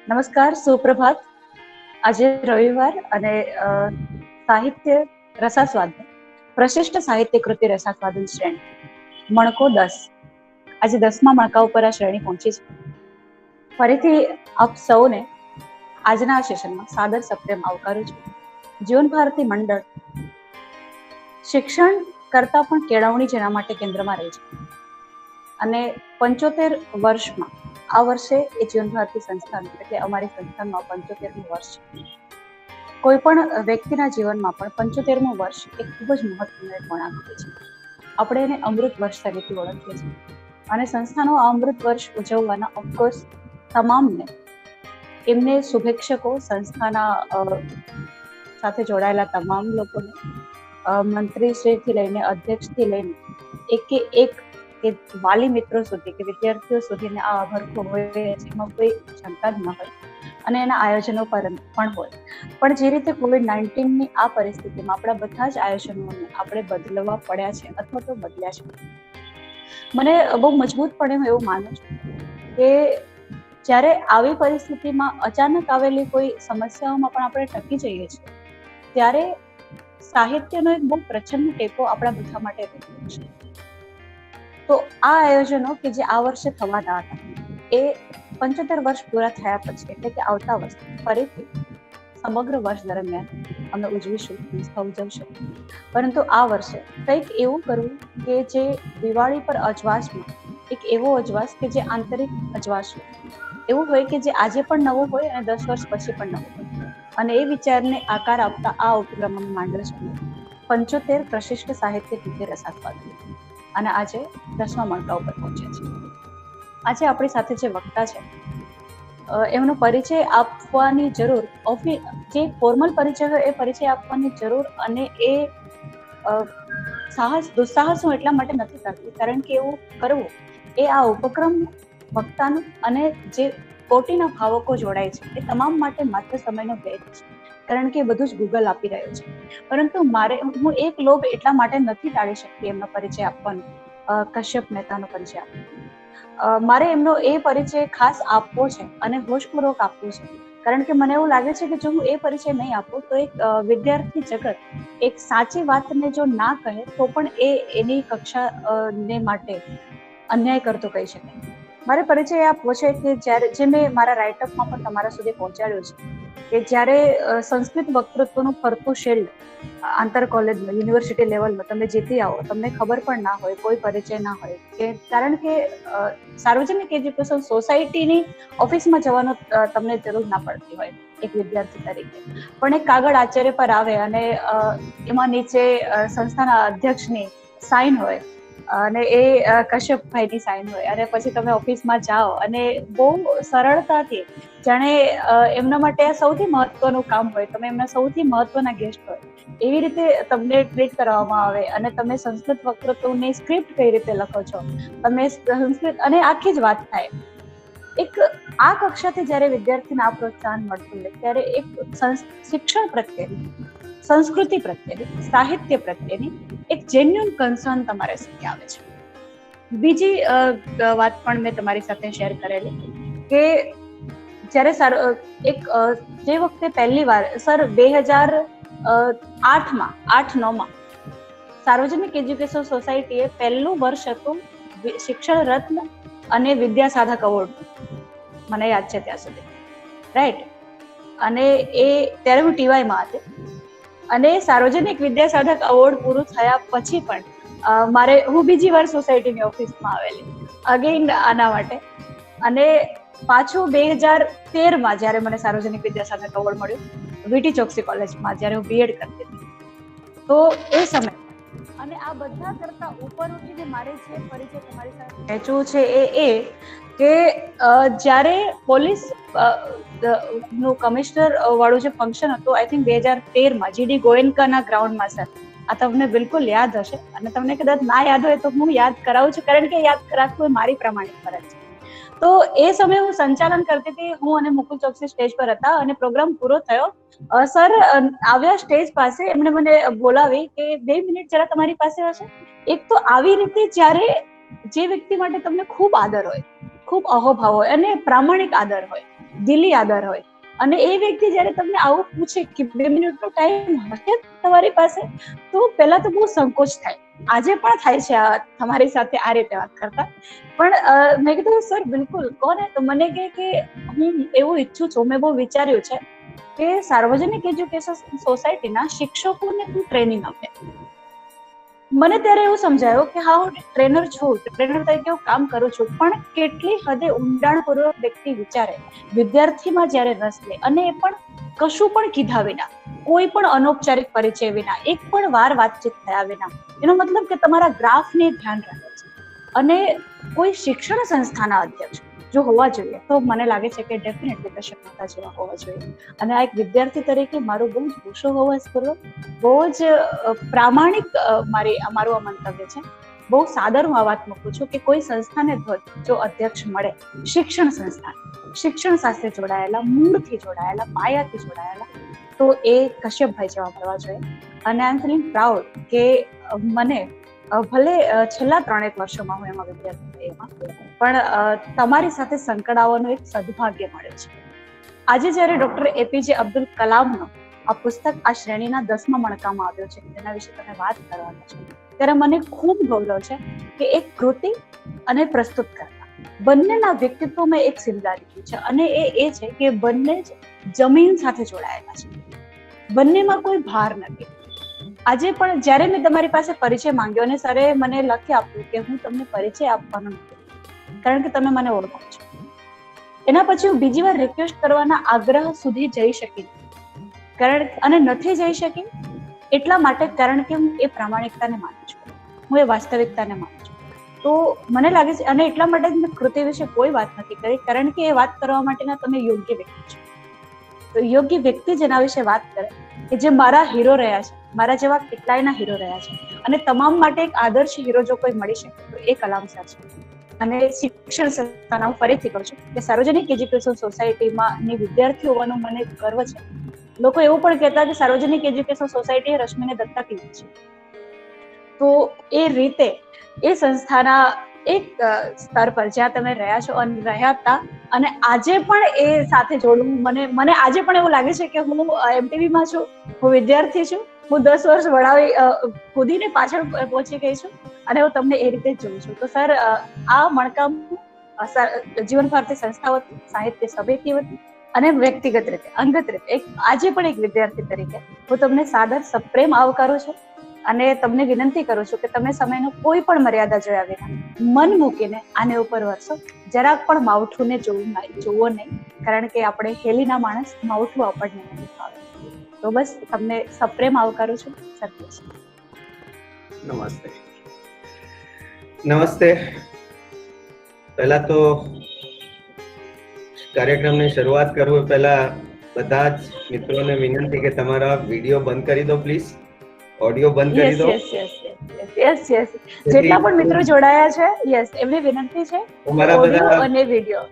નમસ્કાર, સુપ્રભાત. આજે રવિવાર અને સાહિત્ય રસાસ્વાદન પ્રશિષ્ટ સાહિત્ય કૃતિ રસાસ્વાદન શ્રેણી મણકો 10 આજે 10મા મણકા ઉપર આ શ્રેણી પહોંચી છે. ફરીથી આપ સૌને આજના સેશનમાં સાદર સપ્રેમ આવકારું છું. જીવન ભારતી મંડળ શિક્ષણ કરતા પણ કેળવણી જેના માટે કેન્દ્રમાં રહે છે અને 75 વર્ષમાં આ વર્ષે એ જીવન ભારતી સંસ્થાનું એટલે અમારી સંસ્થાનું 75મું વર્ષ છે. કોઈ પણ વ્યક્તિના જીવનમાં પણ 75મું વર્ષ એક ખૂબ જ મહત્વનો વળાંક હોય છે. આપણે એને અમૃત વર્ષ તરીકે ઓળખીએ છીએ અને સંસ્થાનો આ અમૃત વર્ષ ઉજવવાના ઓફકોર્સ તમામને એમને શુભેચ્છકો, સંસ્થાના સાથે જોડાયેલા તમામ લોકોને, મંત્રીશ્રીથી લઈને અધ્યક્ષથી લઈને એક કે વાલી મિત્રો સુધી કે વિદ્યાર્થીઓ સુધીને આ અભરખો હોય એમાં કોઈ શંકા જ ન હોય અને એના આયોજનો પણ હોય. પણ જે રીતે COVID-19ની આ પરિસ્થિતિમાં આપણા બધા જ આયોજનોને આપણે બદલવા પડ્યા છે અથવા તો બદલ્યા છે. મને બહુ મજબૂતપણે હું એવું માનું છું કે જ્યારે આવી પરિસ્થિતિમાં અચાનક આવેલી કોઈ સમસ્યાઓમાં પણ આપણે ટકી જઈએ છીએ ત્યારે સાહિત્યનો એક બહુ પ્રચંડ ટેકો આપણા બધા માટે રહ્યો છે. તો આ આયોજનો કે જે આ વર્ષે થવાના હતા એ 75 વર્ષ પૂરા થયા પછી એટલે કે આવતા વર્ષે ફરીથી સમગ્ર વર્ષ દરમિયાન અમે ઉજવીશું, સંસ્થા ઉજવશે. પરંતુ આ વર્ષે કંઈક એવું કરવું કે જે દિવાળી પર અજવાસમાં એક એવો અજવાસ કે જે આંતરિક અજવાસ હોય, એવું હોય કે જે આજે પણ નવો હોય અને 10 વર્ષ પછી પણ નવો હોય. અને એ વિચારને આકાર આપતા આ ઉપક્રમ માંડ્યો છે 75 પ્રશિષ્ટ સાહિત્ય કૃતિ રસાસ્વાદન. અને આજે 10મા મણકા ઉપર પહોંચ્યા છે. આજે આપણી સાથે જે વક્તા છે એમનો પરિચય આપવાની જરૂર, જે ફોર્મલ પરિચય હોય એ પરિચય આપવાની જરૂર અને એ દુસ્સાહસ હું એટલા માટે નથી કરતી કારણ કે એવું કરવું એ આ ઉપક્રમ વક્તાનું અને જે કોટીના ભાવકો જોડાય છે એ તમામ માટે માત્ર સમયનો ભેદ છે કારણ કે બધું જ ગૂગલ આપી રહ્યો છે. પરંતુ હું એક લોભ એટલા માટે નથી ટાળી શકતી એમનો પરિચય આપવાનો, કશ્યપ મહેતાનો પરિચય આપવાનો. મારે એમનો એ પરિચય ખાસ આપવો છે અને હોશપૂર્વક આપવો છે કારણ કે મને એવું લાગે છે કે જો હું એ પરિચય નહીં આપું તો એક વિદ્યાર્થી જગત એક સાચી વાતને જો ના કહે તો પણ એ એની કક્ષાને માટે અન્યાય કરતો કહી શકે. મારે પરિચય આપવો છે કે જ્યારે જે મેં મારા રાઇટઅપમાં પણ તમારા સુધી પહોંચાડ્યું છે કે જ્યારે સંસ્કૃત વક્તૃત્વનું ફરતું શિલ્ડ આંતર કોલેજ યુનિવર્સિટી લેવલમાં તમે જીતી આવો, તમને ખબર પણ ના હોય, કોઈ પરિચય ના હોય કે કારણ કે સાર્વજનિક એજ્યુકેશન સોસાયટીની ઓફિસમાં જવાનો તમને જરૂર ના પડતી હોય એક વિદ્યાર્થી તરીકે, પણ એક કાગળ આચાર્ય પર આવે અને એમાં નીચે સંસ્થાના અધ્યક્ષની સાઇન હોય અને એ કશ્યપભાઈની સાઇન હોય અને પછી તમે ઓફિસમાં જાઓ અને બહુ સરળતાથી જાણે એમના માટે આ સૌથી મહત્વનું કામ હોય, તમે એમના સૌથી મહત્વના ગેસ્ટ હોય એવી રીતે તમને ટ્રીટ કરવામાં આવે અને તમે સંસ્કૃત વક્તૃત્વની સ્ક્રિપ્ટ કઈ રીતે લખો છો, તમે સંસ્કૃત અને આખી જ વાત થાય. એક આ કક્ષાથી જ્યારે વિદ્યાર્થીને આ પ્રોત્સાહન મળતું હોય ત્યારે એક શિક્ષણ પ્રત્યેની, સંસ્કૃતિ પ્રત્યેની, સાહિત્ય પ્રત્યેની એક જેન્યુઅન કન્સર્ન તમારે સુધી આવે છે. બીજી વાત પણ મેં તમારી સાથે શેર કરેલી કે જ્યારે જે વખતે પહેલી વાર સર 2008-9માં સાર્વજનિક એજ્યુકેશન સોસાયટીએ પહેલું વર્ષ હતું શિક્ષણ રત્ન અને વિદ્યા સાધક એવોર્ડ, મને યાદ છે ત્યાં સુધી, રાઈટ? અને એ ત્યારે હું ટીવાયમાં હતી અને સાર્વજનિક વિદ્યા સાધક એવોર્ડ પૂરું થયા પછી પણ હું બીજી વાર સોસાયટીની ઓફિસમાં આવેલી અગેઇન આના માટે. અને પાછું 2013માં જ્યારે મને સાર્વજનિક વિદ્યા સાધક એવોર્ડ મળ્યો વીટી ચોકસી કોલેજમાં જ્યારે હું બીએડ કરતી હતી, તો એ સમય અને આ બધા કરતા ઉપર ઉઠીને મારે જે પરિચય તમારી સાથે વહેંચવું છે એ કે જ્યારે પોલીસ નું કમિશનર વાળું જે ફંક્શન હતું આઈ થિંક 2013માં જીડી ગોયનકાના ગ્રાઉન્ડમાં સર, આ તમને બિલકુલ યાદ હશે અને તમને કદાચ ના યાદ હોય તો હું યાદ કરાવું છું કારણ કે યાદ રાખવું એ મારી પ્રમાણિક ફરજ છે. તો એ સમયે હું સંચાલન કરતી હતી, હું અને મુકુલ ચોકસી સ્ટેજ પર હતા અને પ્રોગ્રામ પૂરો થયો. સર આવ્યા સ્ટેજ પાસે, એમણે મને બોલાવી કે 2 મિનિટ જરા તમારી પાસે હશે. એક તો આવી રીતે જ્યારે જે વ્યક્તિ માટે તમને ખૂબ આદર હોય, ખૂબ અહોભાવ હોય અને પ્રામાણિક આદર હોય દિલી આદર હોય, અને એ વ્યક્તિ જયારે તમને આવું પૂછે કે 2 મિનિટનો ટાઈમ હશે તમારી પાસે, તો પહેલા તો બહુ સંકોચ થાય. આજે પણ થાય છે તમારી સાથે આ રીતે વાત કરતા, પણ મેં કીધું સર બિલકુલ કોને, તો મને કે હું એવું ઈચ્છું છું, મેં બહુ વિચાર્યું છે કે સાર્વજનિક એજ્યુકેશન સોસાયટીના શિક્ષકોને તું ટ્રેનિંગ આપે. મને ત્યારે એવું સમજાયું કે હા, હું ટ્રેનર છું, ટ્રેનર તરીકે હું કામ કરું છું, પણ કેટલી હદે ઊંડાણપૂર્વક વ્યક્તિ વિચારે, વિદ્યાર્થીમાં જ્યારે રસ લે, અને એ પણ કશું પણ કીધા વિના, કોઈ પણ અનૌપચારિક પરિચય વિના, એક પણ વાર વાતચીત થયા વિના, એનો મતલબ કે તમારા ગ્રાફને ધ્યાન રાખે છે. અને કોઈ શિક્ષણ સંસ્થાના અધ્યક્ષ જો હોવા જોઈએ તો મને લાગે છે કે ડેફિનેટલી કશ્યપ મહેતા જેવા હોવા જોઈએ. અને આ એક વિદ્યાર્થી તરીકે મારું બહુ જ હોશોહવસપૂર્વક, બહુ જ પ્રામાણિક મારું આ મંતવ્ય છે. બહુ સાદર હું આ વાત મૂકું છું કે કોઈ સંસ્થાને જો અધ્યક્ષ મળે, શિક્ષણ સંસ્થા, શિક્ષણ સાથે જોડાયેલા, મૂળથી જોડાયેલા, પાયાથી જોડાયેલા, તો એ કશ્યપભાઈ જેવા મળવા જોઈએ. અને આઈ એમ ફીલિંગ પ્રાઉડ કે મને ભલે છેલ્લા 3 વર્ષોમાં હું એમાં વિદ્યાર્થી એમાં, પણ તમારી સાથે સંકળાવાનું એક સદભાગ્ય મળે છે. આજે જ્યારે ડોક્ટર એપીજે અબ્દુલ કલામનો આ પુસ્તક આ શ્રેણીના 10મા મણકામાં આવ્યો છે, તેના વિશે તમે વાત કરવાના છો, ત્યારે મને ખૂબ ગૌરવ છે કે એક કૃતિ અને પ્રસ્તુત કરતા બંનેના વ્યક્તિત્વમાં એક સિમિલારિટી છે, અને એ છે કે બંને જ જમીન સાથે જોડાયેલા છે. બંનેમાં કોઈ ભાર નથી. આજે પણ જ્યારે મેં તમારી પાસે પરિચય માંગ્યો અને સરે મને લખી આપ્યું કે હું તમને પરિચય આપવાનો નથી, કારણ કે તમે મને ઓળખો છો. એના પછી હું બીજી વાર રિક્વેસ્ટ કરવાના આગ્રહ સુધી જઈ શકી, અને નથી જઈ શકી એટલા માટે કારણ કે હું એ પ્રામાણિકતાને માનું છું, હું એ વાસ્તવિકતાને માનું છું. તો મને લાગે છે, અને એટલા માટે જ મેં કૃતિ વિશે કોઈ વાત નથી કરી, કારણ કે એ વાત કરવા માટેના તમે યોગ્ય વ્યક્તિ છો. તો યોગ્ય વ્યક્તિ જેના વિશે વાત કરે, કે જે મારા હીરો રહ્યા છે, મારા જેવા કેટલાયના હીરો રહ્યા છે, અને તમામ માટે એક આદર્શ હીરો જો કોઈ મળી શકે તો એ કલામ સર છે. અને શિક્ષણ સંસ્થાના હું ફરીથી કહું છું કે સાર્વજનિક એજ્યુકેશન સોસાયટીમાં વિદ્યાર્થી હોવાનો મને ગર્વ છે. લોકો એવું પણ કહેતા કે સાર્વજનિક એજ્યુકેશન સોસાયટીએ રશ્મિને દત્તક લીધી છે. તો એ રીતે એ સંસ્થાના એક સ્તર પર જ્યાં તમે રહ્યા છો અને રહ્યા હતા, અને આજે પણ એ સાથે જોડવું, મને આજે પણ એવું લાગે છે કે હું એમટીવીમાં છું, હું વિદ્યાર્થી છું, હું 10 વર્ષ વળાવી ખુદીને પાછળ પહોંચી ગઈ છું, અને હું તમને એ રીતે જ જોઉં છું. તો સર, આ મણકામ જીવન ભારતી સંસ્થા વતી, સાહિત્ય સમિતિ વતી અને વ્યક્તિગત રીતે, અંગત રીતે, આજે પણ એક વિદ્યાર્થી તરીકે હું તમને સાદર સપ્રેમ આવકારું છું, અને તમને વિનંતી કરું છું કે તમે સમયનો કોઈ પણ મર્યાદા જોયા વિના મન મૂકીને આને ઉપર વરસો. જરાક પણ માવઠુંને જોવો નહીં, કારણ કે આપણે હેલીના માણસ, માવઠું આપણને નહીં ફાવે. તો બસ તમને સપ્રેમ આવકારું છું. સત્ય. નમસ્તે. નમસ્તે. પહેલા તો કાર્યક્રમની શરૂઆત કરવું પહેલા બધા જ મિત્રોને વિનંતી કે તમારા વિડીયો બંધ કરી દો પ્લીઝ, ઓડિયો બંધ કરી દો. યસ. જેટલા પણ મિત્રો જોડાયા છે, યસ, એમને વિનંતી છે ઓડિયો અને વિડીયો.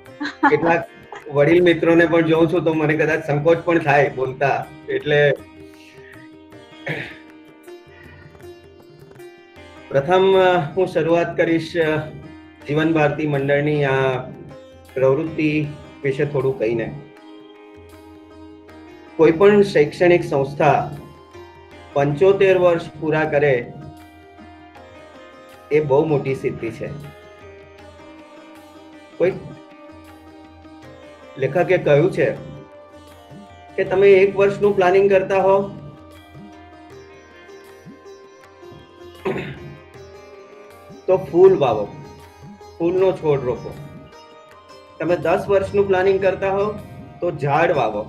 કેટલાક વડીલ મિત્રોને પણ જોઉં છું તો મને કદાચ સંકોચ પણ થાય બોલતા, એટલે પ્રથમ હું શરૂઆત કરીશ જીવન ભારતી મંડળની આ પ્રવૃત્તિ વિશે થોડું કહીને. કોઈ પણ શૈક્ષણિક સંસ્થા 75 વર્ષ પૂરા કરે એ બહુ મોટી સિદ્ધિ છે. કોઈ લેખકે કહ્યું છે કે તમે 1 વર્ષનું પ્લાનિંગ કરતા હો તો ફૂલ વાવો, ફૂલનો છોડ રોપો. તમે 10 વર્ષનું પ્લાનિંગ કરતા હો તો ઝાડ વાવો,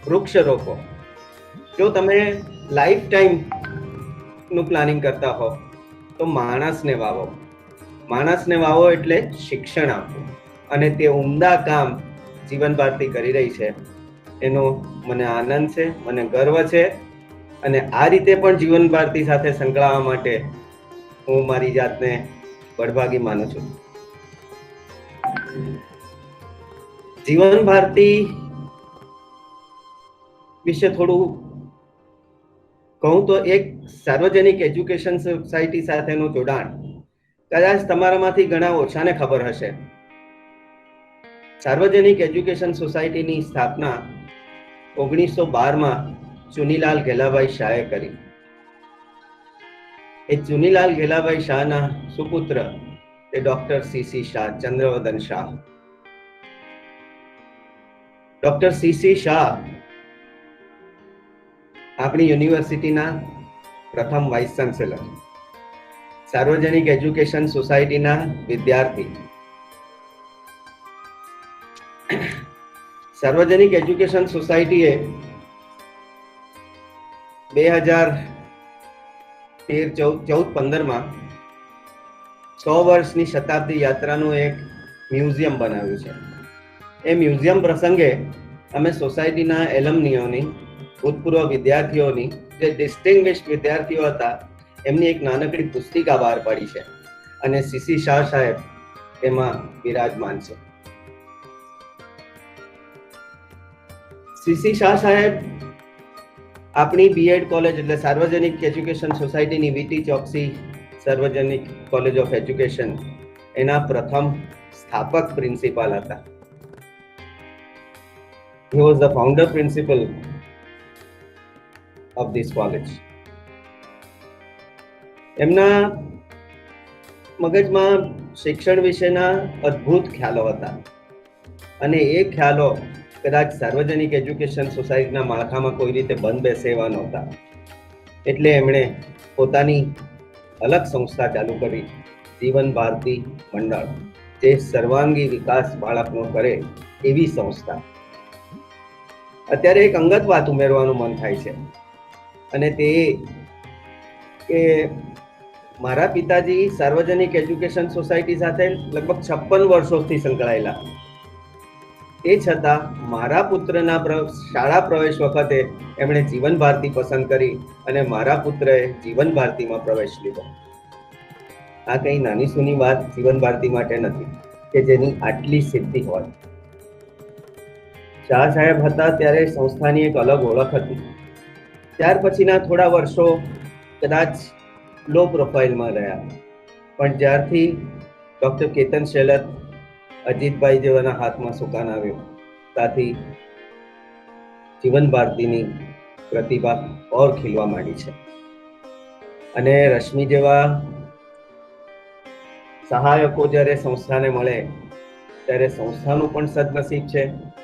વૃક્ષ રોપો. જો તમે લાઈફ ટાઈમ નું પ્લાનિંગ કરતા હો તો માણસને વાવો. માણસને વાવો એટલે શિક્ષણ આપો, અને તે ઉમદા કામ જીવન ભારતી કરી રહી છે એનો મને આનંદ છે, મને ગર્વ છે. અને આ રીતે પણ જીવન ભારતી સાથે સંકળાવવા માટે હું મારી જાતને બળભાગી માનું છું. જીવન ભારતી વિશે થોડું કહું તો એક સાર્વજનિક એજ્યુકેશન સોસાયટી સાથેનું જોડાણ કદાચ તમારામાંથી ઘણા ઓછાને ખબર હશે. સાર્વજનિક એજ્યુકેશન સોસાયટીની સ્થાપના 1912માં ચુનીલાલ ઘેલાભાઈ શાહે કરી. એ ચુનીલાલ ઘેલાભાઈ શાહના સુપુત્ર એ doctor CC Shah, Chandravadan Shah. Doctor CC Shah આપણી યુનિવર્સિટીના પ્રથમ વાઇસ ચાન્સેલર, સાર્વજનિક એજ્યુકેશન સોસાયટીના વિદ્યાર્થી. સાર્વજનિક એજ્યુકેશન સોસાયટીએ 2013-14-15માં 100 વર્ષની શતાબ્દી યાત્રાનું એક મ્યુઝિયમ બનાવ્યું છે. એ મ્યુઝિયમ પ્રસંગે અમે સોસાયટીના એલમનીઓની, ભૂતપૂર્વ વિદ્યાર્થીઓની, જે ડિસ્ટિંગ્વિશ્ડ વિદ્યાર્થીઓ હતા, એમની એક નાનકડી પુસ્તિકા બહાર પાડી છે અને સીસી શાહ સાહેબ એમાં વિરાજમાન છે. સીસી શાહ સાહેબ આપણી બીએડ કોલેજ એટલે સાર્વજનિક એજ્યુકેશન સોસાયટીની વીટી ચોકસી સાર્વજનિક કોલેજ ઓફ એજ્યુકેશન એના પ્રથમ સ્થાપક પ્રિન્સિપાલ હતા. He was the founder principal of this college. એમના મગજમાં શિક્ષણ વિશેના અદ્ભુત ખ્યાલો હતા અને એ ખ્યાલો કદાચ સાર્વજનિક એજ્યુકેશન સોસાયટીના માળખામાં કોઈ રીતે બંધ બેસે એવા નહોતા. એટલે એમણે પોતાની અલગ સંસ્થા ચાલુ કરી, જીવન ભારતી મંડળ, જે સર્વાંગી વિકાસ બાળકનો કરે એવી સંસ્થા. અત્યારે એક અંગત વાત ઉમેરવાનું મન થાય છે અને તે કે મારા પિતાજી સાર્વજનિક એજ્યુકેશન સોસાયટી સાથે લગભગ 56 વર્ષોથી સંકળાયેલા. તે છતાં મારા પુત્રના શાળા પ્રવેશ વખતે એમણે જીવન ભારતી પસંદ કરી અને મારા પુત્રએ જીવન ભારતીમાં પ્રવેશ લીધો. આ કઈ નાની સૂની વાત જીવન ભારતી માટે નથી કે જેની આટલી સિદ્ધિ હોય. શાહ સાહેબ હતા ત્યારે સંસ્થાની એક અલગ ઓળખ હતી. ત્યાર પછીના થોડા વર્ષો કદાચ લો પ્રોફાઇલમાં રહ્યા, પણ જ્યારથી ડોક્ટર કેતન શેલત, અજીતભાઈ જેવાના હાથમાં સુકાન આવ્યું, ત્યાંથી જીવન ભારતીની પ્રતિભા ઓર ખીલવા માંડી છે. અને રશ્મિ જેવા સહાયકો જ્યારે સંસ્થાને મળે ત્યારે સંસ્થાનું પણ સદનસીબ છે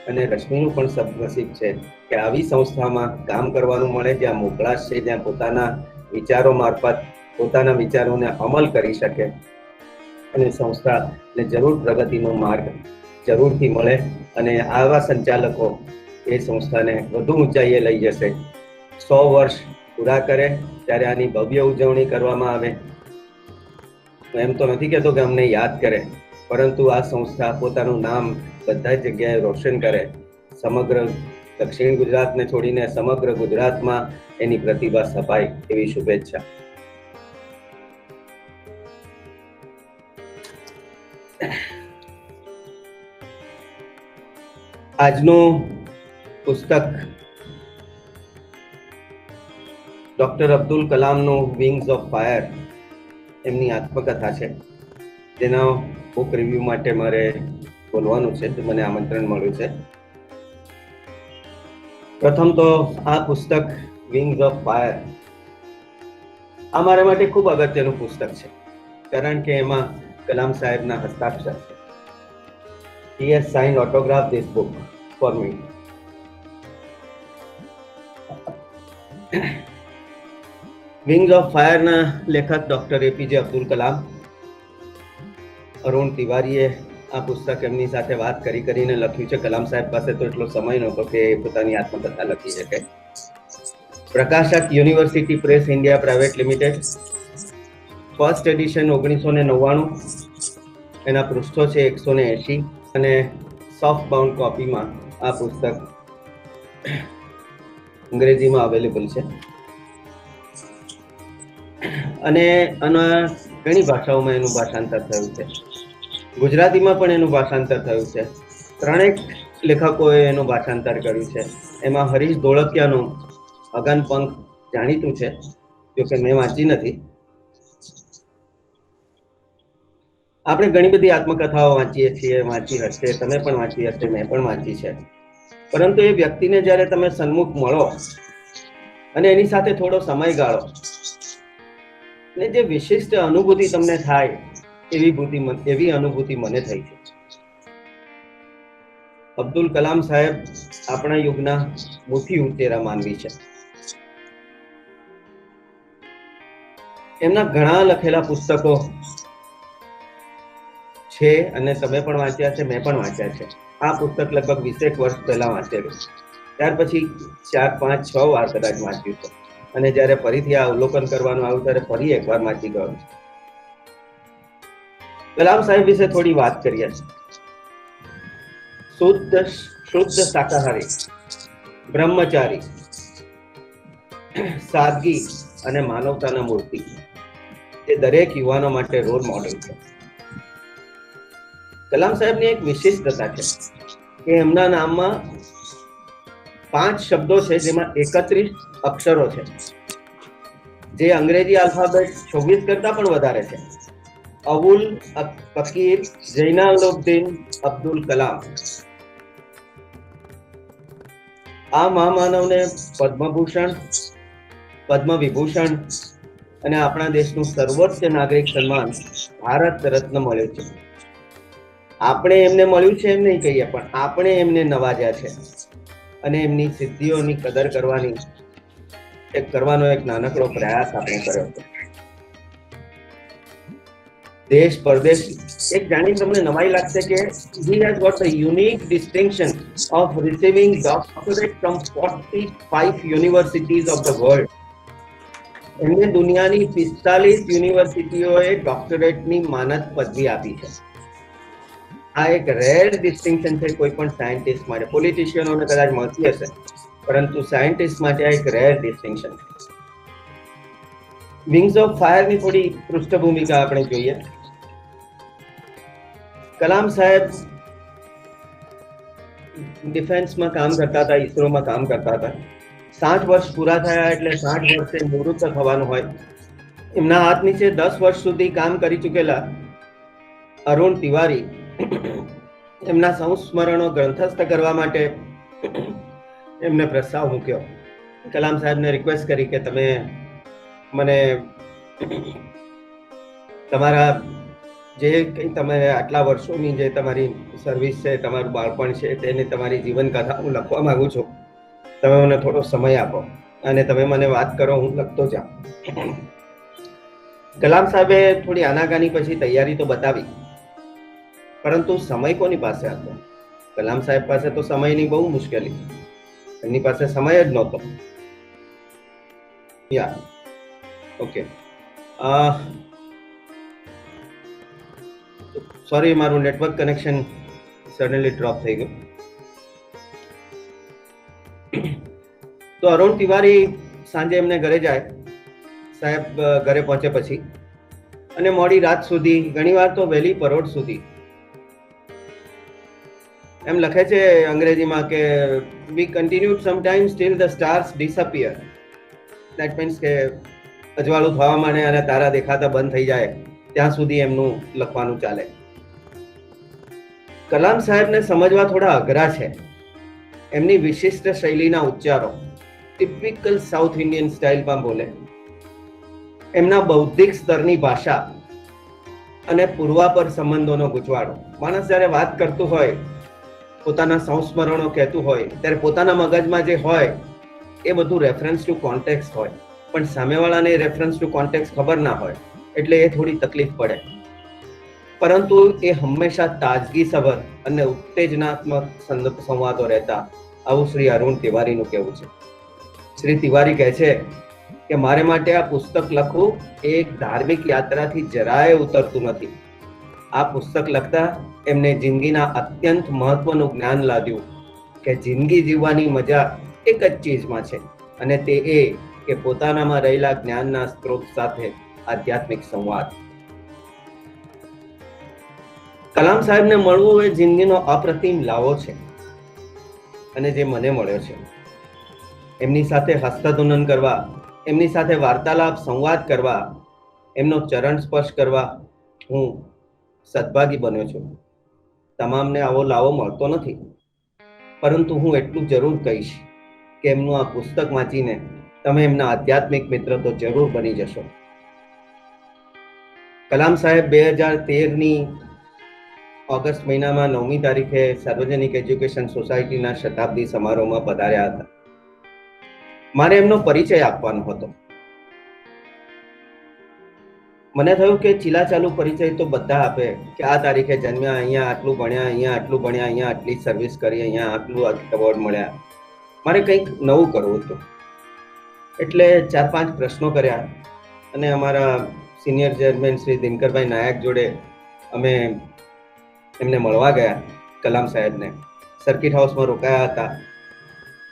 અને રશ્મિનું પણ સદનસીબ છે કે આવી સંસ્થામાં કામ કરવાનું મળે, જ્યાં મોકળાશ છે, જ્યાં પોતાના વિચારો મારફત પોતાના વિચારોને અમલ કરી શકે અને સંસ્થાને જરૂર પ્રગતિનો માર્ગ જરૂરથી મળે અને આવા સંચાલકો એ સંસ્થાને વધુ ઊંચાઈએ લઈ જશે. 100 વર્ષ પૂરા કરે ત્યારે આની ભવ્ય ઉજવણી કરવામાં આવે. એમ તો નથી કહેતો કે અમને યાદ કરે, પરંતુ આ સંસ્થા પોતાનું નામ બધા જગ્યાએ રોશન કરે. સમગ્ર દક્ષિણ ગુજરાતને છોડીને સમગ્ર ગુજરાતમાં એની પ્રતિભા સ્થપાય એવી શુભેચ્છા. આજનું પુસ્તક ડોક્ટર અબ્દુલ કલામનું વિંગ્સ ઓફ ફાયર, એમની આત્મકથા છે, જેના બુક રિવ્યુ માટે મારે બોલવાનું છે, તો મને આમંત્રણ મળ્યું છે. પ્રથમ તો આ પુસ્તક વિંગ્સ ઓફ ફાયર આ મારા માટે ખૂબ અગત્યનું પુસ્તક છે, કારણ કે એમાં કલામ સાહેબના હસ્તાક્ષર છે. He has signed autograph this book for me. Wings of ફાયરના લેખક ડોક્ટર એપીજે અબ્દુલ કલામ. અરુણ તિવારીએ આ પુસ્તક એમની સાથે વાત કરીને લખ્યું છે. કલામ સાહેબ પાસે તો એટલો સમય નહોતો કે પોતાની આત્મકથા લખી શકે. પ્રકાશક university press India private limited, first addition 1999. એના પૃષ્ઠો છે 180 અને સોફ્ટ બાઉન્ડ કોપીમાં આ પુસ્તક અંગ્રેજીમાં અવેલેબલ છે અને આના ઘણી ભાષાઓમાં એનું ભાષાંતર થયું છે. ગુજરાતીમાં પણ એનું ભાષાંતર થયું છે. ત્રણેક લેખકોએ એનું ભાષાંતર કર્યું છે. એમાં હરીશ ધોળકિયાનું અગન પંખ જાણીતું છે, જોકે મેં વાંચી નથી. આપણે ઘણી બધી આત્મકથાઓ વાંચીએ છીએ, વાંચી હશે, તમે પણ વાંચી હશે, મેં પણ વાંચી છે. પરંતુ એ વ્યક્તિને જ્યારે તમે સન્મુખ મળો અને એની સાથે થોડો સમય ગાળો અને જે વિશિષ્ટ અનુભૂતિ તમને થાય એવી અનુભૂતિ મને થઈ છે. અબ્દુલ કલામ સાહેબ આપણા યુગના મુઠ્ઠી ઉંચેરા માનવી છે. એમના ઘણા લખેલા પુસ્તકો છે અને તમે પણ વાંચ્યા છે, મેં પણ વાંચ્યા છે. આ પુસ્તક લગભગ 20 વર્ષ પહેલા વાંચેલું, ત્યાર પછી 4, 5, 6 વાર કદાચ વાંચ્યું છે અને જ્યારે ફરીથી આ અવલોકન કરવાનું આવ્યું ત્યારે ફરી એકવાર વાંચી ગયો. કલામ સાહેબ વિશે થોડી વાત કરીએ. શુદ્ધ શાકાહારી, બ્રહ્મચારી, સાદગી અને માનવતાના મૂર્તિ એ દરેક યુવાનો માટે રોલ મોડેલ છે. કલામ સાહેબની એક વિશિષ્ટતા છે કે એમના નામમાં 5 શબ્દો છે જેમાં 31 અક્ષરો છે, જે અંગ્રેજી આલ્ફાબેટ 24 કરતા પણ વધારે છે. અબુલ ફકીર જૈનાલુબ્દીન અબ્દુલ કલામ. આ મહામાનવને પદ્મભૂષણ, પદ્મ વિભૂષણ અને આપણા દેશનું સર્વોચ્ચ નાગરિક સન્માન ભારત રત્ન મળ્યું છે. આપણે એમને મળ્યું છે એમ નહીં કહીએ, પણ આપણે એમને નવાજ્યા છે અને એમની સિદ્ધિઓની કદર કરવાનો એક નાનકડો પ્રયાસ આપણે કર્યો છે. દેશ પરદેશ એક જાણીને તમને નવાઈ લાગશે કે he has got the unique distinction of receiving doctorate from 45 universities of the world. એમને દુનિયાની 45 યુનિવર્સિટીઓએ ડોક્ટરેટની માનદ પદવી આપી છે. આ એક રેર ડિસ્ટિંક્શન છે કોઈ પણ સાયન્ટિસ્ટ માટે. પોલિટિશિયનોને કદાચ મળતી હશે, પરંતુ સાયન્ટિસ્ટ માટે આ એક રેર ડિસ્ટિંક્શન છે. વિંગ્સ ઓફ ફાયરની થોડી પૃષ્ઠભૂમિકા આપણે જોઈએ. કલામ સાહેબ ડિફેન્સમાં કામ કરતા હતા, ઈસરોમાં કામ કરતા હતા. 60 વર્ષ પૂરા થયા એટલે 60 વર્ષે નિવૃત્ત થવાનું હોય. એમના હાથ નીચે 10 વર્ષ સુધી કામ કરી ચૂકેલા અરુણ તિવારી એમના સંસ્મરણો ગ્રંથસ્થ કરવા માટે એમને પ્રસ્તાવ મૂક્યો. કલામ સાહેબને રિક્વેસ્ટ કરી કે તમે મને તમારા જે કંઈ તમે આટલા વર્ષોની જે તમારી સર્વિસ છે, તમારું બાળપણ છે, તેની તમારી જીવન કથા હું લખવા માંગુ છું. તમે મને થોડો સમય આપો અને તમે મને વાત કરો, હું લખતો જાઉં. કલામ સાહેબે થોડી આનાકાની પછી તૈયારી તો બતાવી, પરંતુ સમય કોની પાસે હતો? કલામ સાહેબ પાસે તો સમયની બહુ મુશ્કેલી, એમની પાસે સમય જ નહોતો. ઓકે, સોરી, મારું નેટવર્ક કનેક્શન સડનલી ડ્રોપ થઈ ગયું. તો અરુણ તિવારી સાંજે એમને ઘરે જાય, સાહેબ ઘરે પહોંચે પછી, અને મોડી રાત સુધી, ઘણીવાર તો વહેલી પરોઢ સુધી, એમ લખે છે અંગ્રેજીમાં કે we continued sometimes till the stars disappear. That means કે અજવાળું થવા માંડે અને તારા દેખાતા બંધ થઈ જાય ત્યાં સુધી એમનું લખવાનું ચાલે. કલામ સાહેબને સમજવા થોડા અઘરા છે. એમની વિશિષ્ટ શૈલીના ઉચ્ચારો, ટિપિકલ સાઉથ ઇન્ડિયન સ્ટાઇલમાં બોલે, એમના બૌદ્ધિક સ્તરની ભાષા અને પૂર્વાપર સંબંધોનો ગૂંચવાડો. માણસ જ્યારે વાત કરતું હોય, પોતાના સંસ્મરણો કહેતું હોય, ત્યારે પોતાના મગજમાં જે હોય એ બધું રેફરન્સ ટુ કોન્ટેક્સ્ટ હોય, પણ સામેવાળાને રેફરન્સ ટુ કોન્ટેક્સ્ટ ખબર ના હોય, એટલે એ થોડી તકલીફ પડે. પરંતુ એ હંમેશા તાજગીસભર અને ઉત્તેજનાત્મક સંવાદો રહેતા, આવું શ્રી અરુણ તિવારીનું કહેવું છે. શ્રી તિવારી કહે છે કે મારે માટે આ પુસ્તક લખવું એ એક ધાર્મિક યાત્રાથી જરાય ઉતરતું નથી. આ પુસ્તક લખતા એમને જિંદગીના અત્યંત મહત્વનું જ્ઞાન લાદ્યું કે જિંદગી જીવવાની મજા એક જ ચીજમાં છે, અને તે એ કે પોતાનામાં રહેલા જ્ઞાનના સ્ત્રોત સાથે આધ્યાત્મિક સંવાદ. કલામ સાહેબને મળવું એ જિંદગીનો અપ્રતિમ લાવો છે, અને જે મને મળ્યો છે. એમની સાથે હસ્તધૂનન કરવા, એમની સાથે વાર્તાલાપ સંવાદ કરવા, એમનો ચરણ સ્પર્શ કરવા હું સદભાગી બન્યો છું. તમામને આવો લાવો મળતો નથી, પરંતુ હું એટલું જરૂર કહીશ કે એમનું આ પુસ્તક વાંચીને તમે એમના આધ્યાત્મિક મિત્ર તો જરૂર બની જશો. કલામ સાહેબ 2013ની ઓગસ્ટ મહિનામાં 9મી તારીખે સાર્વજનિક એજ્યુકેશન સોસાયટીના શતાબ્દી સમારોહમાં પધાર્યા હતા. મારે એમનો પરિચય આપવાનો હતો. મને થયું કે ચીલાચાલુ પરિચય તો બધા આપે કે આ તારીખે જન્મ્યા, અહીંયા આટલું ભણ્યા, અહીંયા આટલું ભણ્યા, અહીંયા આટલી સર્વિસ કરી, અહીંયા આટલું એવોર્ડ મળ્યા. મારે કંઈક નવું કરવું હતું. એટલે 4-5 પ્રશ્નો કર્યા અને અમારા સિનિયર ચેરમેન શ્રી દિનકરભાઈ નાયક જોડે અમે એમને મળવા ગયા. કલામ સાહેબને સર્કિટ હાઉસમાં રોકાયા હતા.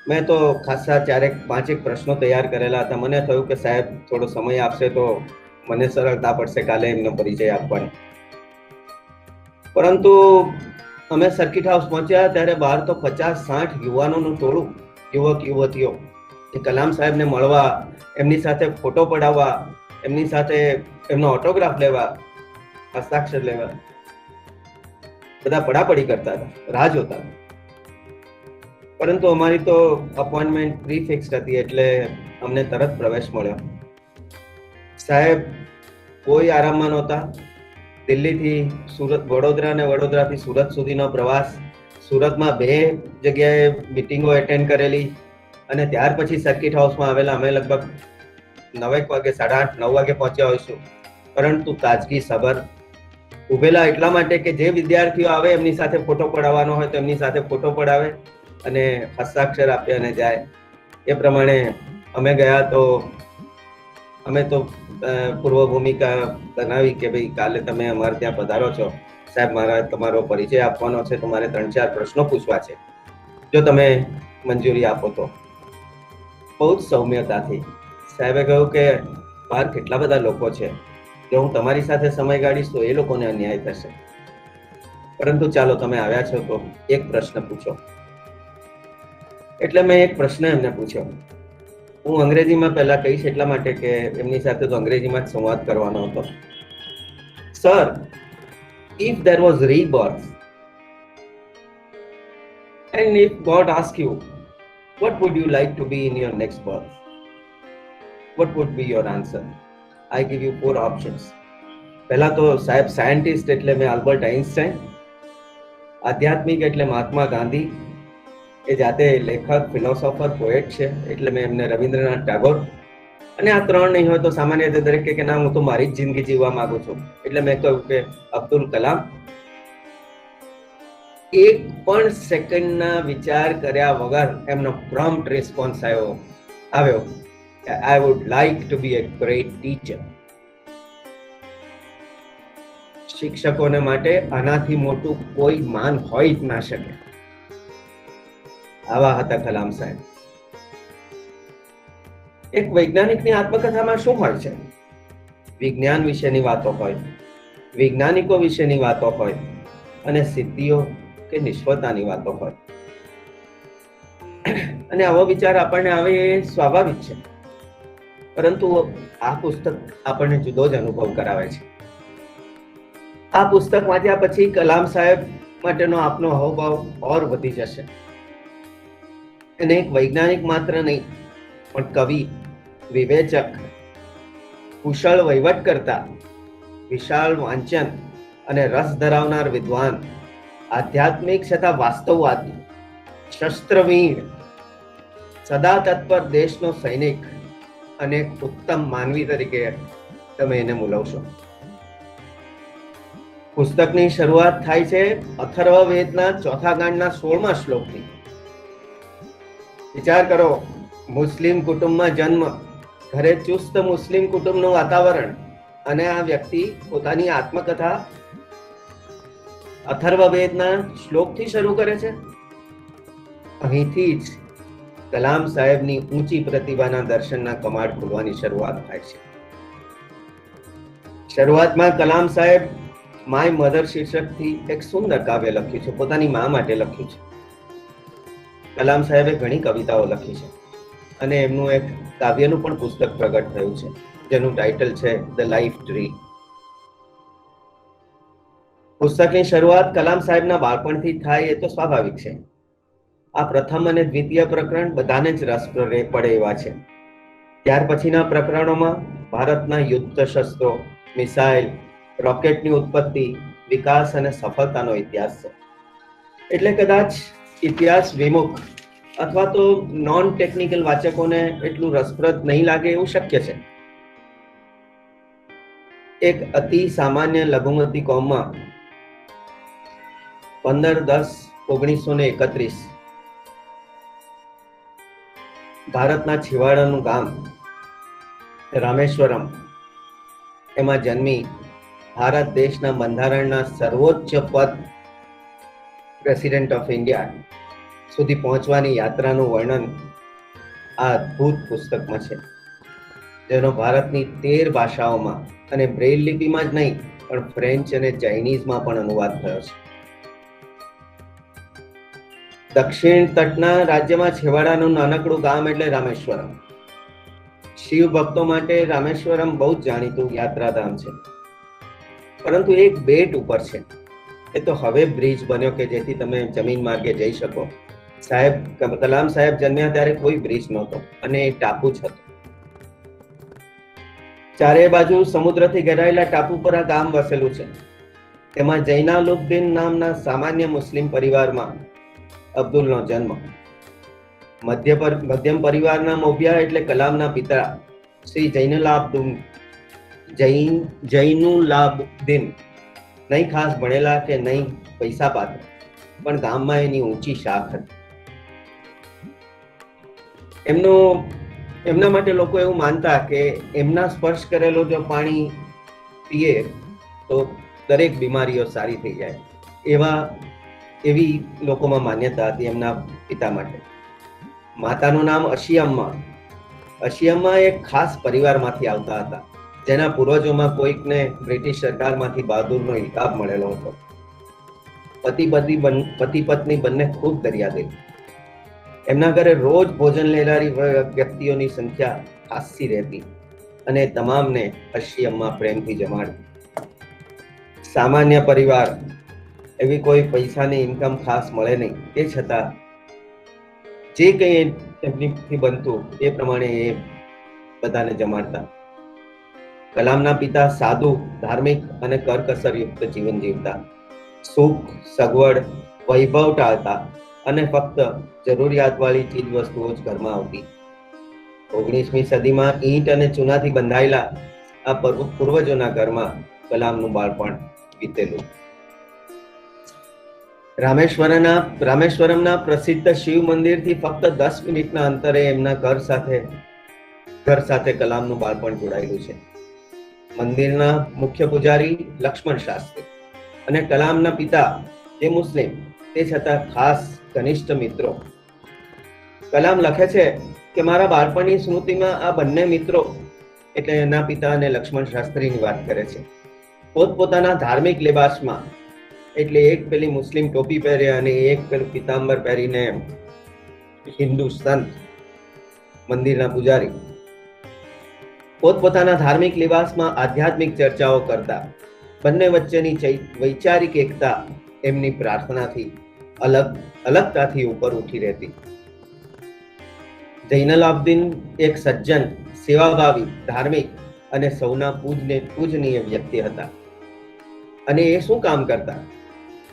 મેં તો ખાસા 4-5 પ્રશ્નો તૈયાર કરેલા હતા. મને થયું કે સાહેબ થોડો સમય આપશે તો મને સરળતા પડશે કાલે એમનો પરિચય આપવાની. પરંતુ અમે સર્કિટ હાઉસ પહોંચ્યા ત્યારે બહાર તો 50-60 યુવાનોનું ટોળું, યુવક યુવતીઓ એ કલામ સાહેબને મળવા, એમની સાથે ફોટો પડાવવા, એમની સાથે એમનો ઓટોગ્રાફ લેવા, હસ્તાક્ષર લેવા બધા પડાપડી કરતા હતા, રાહ જોતા હતા. પરંતુ અમારી તો અપોઇન્ટમેન્ટ પ્રીફિક્સ્ડ હતી એટલે અમને તરત પ્રવેશ મળ્યો. સાહેબ કોઈ આરામમાં નહોતા. દિલ્હીથી સુરત, વડોદરા અને વડોદરાથી સુરત સુધીનો પ્રવાસ, સુરતમાં 2 જગ્યાએ મિટિંગો એટેન્ડ કરેલી અને ત્યાર પછી સર્કિટ હાઉસમાં આવેલા. અમે લગભગ 9 વાગે, 8:30, 9 વાગે પહોંચ્યા હોઈશું, પરંતુ તાજગી સભર ઉભેલા એટલા માટે કે જે વિદ્યાર્થીઓ આવે એમની સાથે ફોટો પડાવવાનો હોય તો એમની સાથે ફોટો પડાવે અને હસ્તાક્ષર આપે અને જાય. એ પ્રમાણે અમે ગયા તો અમે તો પૂર્વ ભૂમિકા બનાવી કે ભાઈ કાલે તમે અમારે ત્યાં પધારો છો સાહેબ, મારા તમારો પરિચય આપવાનો છે, તમારે 3-4 પ્રશ્નો પૂછવા છે, જો તમે મંજૂરી આપો તો. બહુ જ સૌમ્યતાથી સાહેબે કહ્યું કે બહાર કેટલા બધા લોકો છે, જો હું તમારી સાથે સમય ગાળીશ તો એ લોકોને અન્યાય થશે, પરંતુ ચાલો તમે આવ્યા છો તો એક પ્રશ્ન પૂછો. એટલે મેં એક પ્રશ્ન એમને પૂછ્યો. હું અંગ્રેજીમાં પહેલા કહીશ એટલા માટે કે એમની સાથે તો અંગ્રેજીમાં જ સંવાદ કરવાનો હતો. Sir, if there was rebirth and if God asked you what would you like to be in your next birth, what would be your answer? I give you 4 options. પહેલા તો સાહેબ સાયન્ટિસ્ટ એટલે મેં આલ્બર્ટ આઇન્સ્ટાઈન, આધ્યાત્મિક એટલે મહાત્મા ગાંધી, એ જાતે લેખક, philosopher, poet છે એટલે મેં એમને રવિન્દ્રનાથ ટાગોર, અને આ 3 નહીં હોય તો સામાન્ય રીતે દરેક કે ના હું તો મારી જ જિંદગી જીવવા માંગુ છું એટલે મેં કહ્યું કે અબ્દુલ કલામ. 1 પણ સેકન્ડના વિચાર કર્યા વગર એમનો પ્રોમ્પ્ટ રિસ્પોન્સ આવ્યો I would like to be a great teacher. શિક્ષકોને માટે આનાથી મોટું કોઈ માન હોય જ ના શકે. આવા હતા કલામ સાહેબ. એક વૈજ્ઞાનિકની આત્મકથામાં શું હોય છે? વિજ્ઞાન વિશેની વાતો હોય, વૈજ્ઞાનિકો વિશેની વાતો હોય અને સિદ્ધિઓ કે નિષ્ફળતાની વાતો હોય. અને આવો વિચાર આપણને આવે એ સ્વાભાવિક છે, પરંતુ આ પુસ્તક આપણને જુદો જ અનુભવ કરાવે છે. આ પુસ્તક વાંચ્યા પછી કલામ સાહેબ માટેનો આપનો હાવભાવ ઓર વધી જશે. અને એક વૈજ્ઞાનિક માત્ર નહીં પણ કવિ, વિવેચક, કુશળ વહીવટકર્તા, વિશાળ વાંચન અને રસ ધરાવનાર વિદ્વાન, આધ્યાત્મિક છતાં વાસ્તવવાદી, શસ્ત્રવીર, સદા તત્પર દેશનો સૈનિક અને એક ઉત્તમ માનવી તરીકે તમે એને મૂલવશો. પુસ્તકની શરૂઆત થાય છે અથર્વવેદના 4થા કાંડના 16મા શ્લોકથી. વિચાર કરો, મુસ્લિમ કુટુંબમાં જન્મ, ઘરે ચુસ્ત મુસ્લિમ કુટુંબનું વાતાવરણ, અને આ વ્યક્તિ પોતાની આત્મકથા અથર્વવેદના શ્લોકથી શરૂ કરે છે. અહીંથી જ કલામ સાહેબની ઊંચી પ્રતિભાના દર્શનના કમાડ ખુલવાની શરૂઆત થાય છે. શરૂઆતમાં કલામ સાહેબ માય મધર શીર્ષકથી એક સુંદર કાવ્ય લખ્યું છે, પોતાની મા માટે લખ્યું છે. કલામ સાહેબે ઘણી કવિતાઓ લખી છે અને એમનું એક કાવ્યનું પણ પુસ્તક પ્રગટ થયું છે જેનું ટાઇટલ છે ધ લાઈફ ટ્રી. પુસ્તકની શરૂઆત કલામ સાહેબના બાળપણથી થાય એ તો સ્વાભાવિક છે. આ પ્રથમ અને દ્વિતીય પ્રકરણ બધાને જ રસ પડે એવા છે. ત્યાર પછીના પ્રકરણોમાં ભારતના યુદ્ધ શસ્ત્રો, મિસાઇલ, રોકેટની ઉત્પત્તિ, વિકાસ અને સફળતાનો ઇતિહાસ છે. એટલે કદાચ ઇતિહાસ વિમુખ અથવા તો નોન ટેકનિકલ વાચકોને એટલું રસપ્રદ નહીં લાગે એવું શક્ય છે. એક અતિ સામાન્ય લઘુમતી કોમમાં 15-10-1931 ભારતના છેવાડાનું ગામ રામેશ્વરમ એમાં જન્મી ભારત દેશના બંધારણના સર્વોચ્ચ પદ પ્રેસિડેન્ટ ઓફ ઇન્ડિયા સુધી પહોંચવાની યાત્રાનું વર્ણન આ અદ્ભુત પુસ્તકમાં છે, જેનો ભારતની 13 ભાષાઓમાં અને બ્રેઇલ લિપિમાં જ નહીં પણ ફ્રેન્ચ અને ચાઇનીઝમાં પણ અનુવાદ થયો છે. દક્ષિણ તટના રાજ્યમાં છેવાડાનું નાનકડું ગામ એટલે રામેશ્વરમ. શિવ ભક્તો માટે રામેશ્વરમ બહુ જ જાણીતું યાત્રાધામ છે, પરંતુ એક બેટ ઉપર છે. એ તો હવે બ્રિજ બન્યો કે જેથી તમે જમીન માર્ગે જઈ શકો. કલામ સાહેબ જન્મ્યા ત્યારે કોઈ બ્રિજ નહોતો અને એ ટાપુ જ હતો. ચારે બાજુ સમુદ્રથી ઘેરાયેલા ટાપુ પર આ ગામ વસેલું છે. તેમાં જૈનાલુબ્દીન નામના સામાન્ય મુસ્લિમ પરિવારમાં અબ્દુલનો જન્મ. મધ્યમ પરિવારના મોભિયા એટલે કલામના પિતા શ્રી જૈનુલાબ્દીન નહીં ખાસ ભણેલા કે નહીં પૈસા પાત્ર, પણ ગામમાં એની ઊંચી શાખ હતી. એમના માટે લોકો એવું માનતા કે એમના સ્પર્શ કરેલો જો પાણી પીએ તો દરેક બીમારીઓ સારી થઈ જાય. એવી લોકોમાં માન્યતા હતી એમના પિતા માટે. માતાનું નામ અશિયમ્મા. અશિયમ્મા એક ખાસ પરિવારમાંથી આવતા હતા, જેના પૂર્વજોમાં કોઈકને બ્રિટિશ સરકારમાંથી બહાદુરનો ઇલકાબ મળેલો હતો. પતિ પત્ની બંને ખૂબ દરિયાદિલ. એમના ઘરે રોજ ભોજન લેનારી વ્યક્તિઓની સંખ્યા ખાસી રહેતી અને તમામને અશિયમ્મા પ્રેમથી જમાડતી. સામાન્ય પરિવાર, એવી કોઈ પૈસાની ઇન્કમ ખાસ મળે નહીં, તે છતાં જે કંઈ એમનીથી બનતું એ પ્રમાણે એ બધાને જમાડતા. કલામના પિતા સાધુ, ધાર્મિક અને કરકસરયુક્ત જીવન જીવતા. સુખ, સગવડ, વૈભવ ટાળતા અને ફક્ત જરૂરિયાતવાળી ચીજ વસ્તુઓ જ ઘરમાં આવતી. 19મી સદીમાં ઈંટ અને ચૂનાથી બંધાયેલા આ પૂર્વજોના ઘરમાં કલામનું બાળપણ વીતેલું. રામેશ્વરમના પ્રસિદ્ધ શિવ મંદિરથી ફક્ત 10 મિનિટના અંતરે એમના ઘર સાથે કલામનું બાળપણ જોડાયેલું છે. મંદિરના મુખ્ય પૂજારી લક્ષ્મણ શાસ્ત્રી અને કલામના પિતા જે મુસ્લિમ, તે છતાં ખાસ ઘનિષ્ઠ મિત્રો. કલામ લખે છે કે મારા બાળપણની સ્મૃતિમાં આ બંને મિત્રો એટલે એના પિતા અને લક્ષ્મણ શાસ્ત્રીની વાત કરે છે. પોતપોતાના ધાર્મિક લિબાસમાં, એટલે એક પેલી મુસ્લિમ ટોપી પહેરે અને એક પેલું પિતાંબર પહેરીને હિન્દુ સંત, મંદિરના પૂજારી, પોતપોતાના ધાર્મિક લિબાસમાં આધ્યાત્મિક ચર્ચાઓ કરતા. બંને વચ્ચેની વૈચારિક એકતા એમની પ્રાર્થનાથી અલગતાથી ઉપર ઉઠી રહેતી. જૈનલાબ્દીન એક સજ્જન, સેવાભાવી, ધાર્મિક અને સૌના પૂજનીય વ્યક્તિ હતા. અને એ શું કામ કરતા?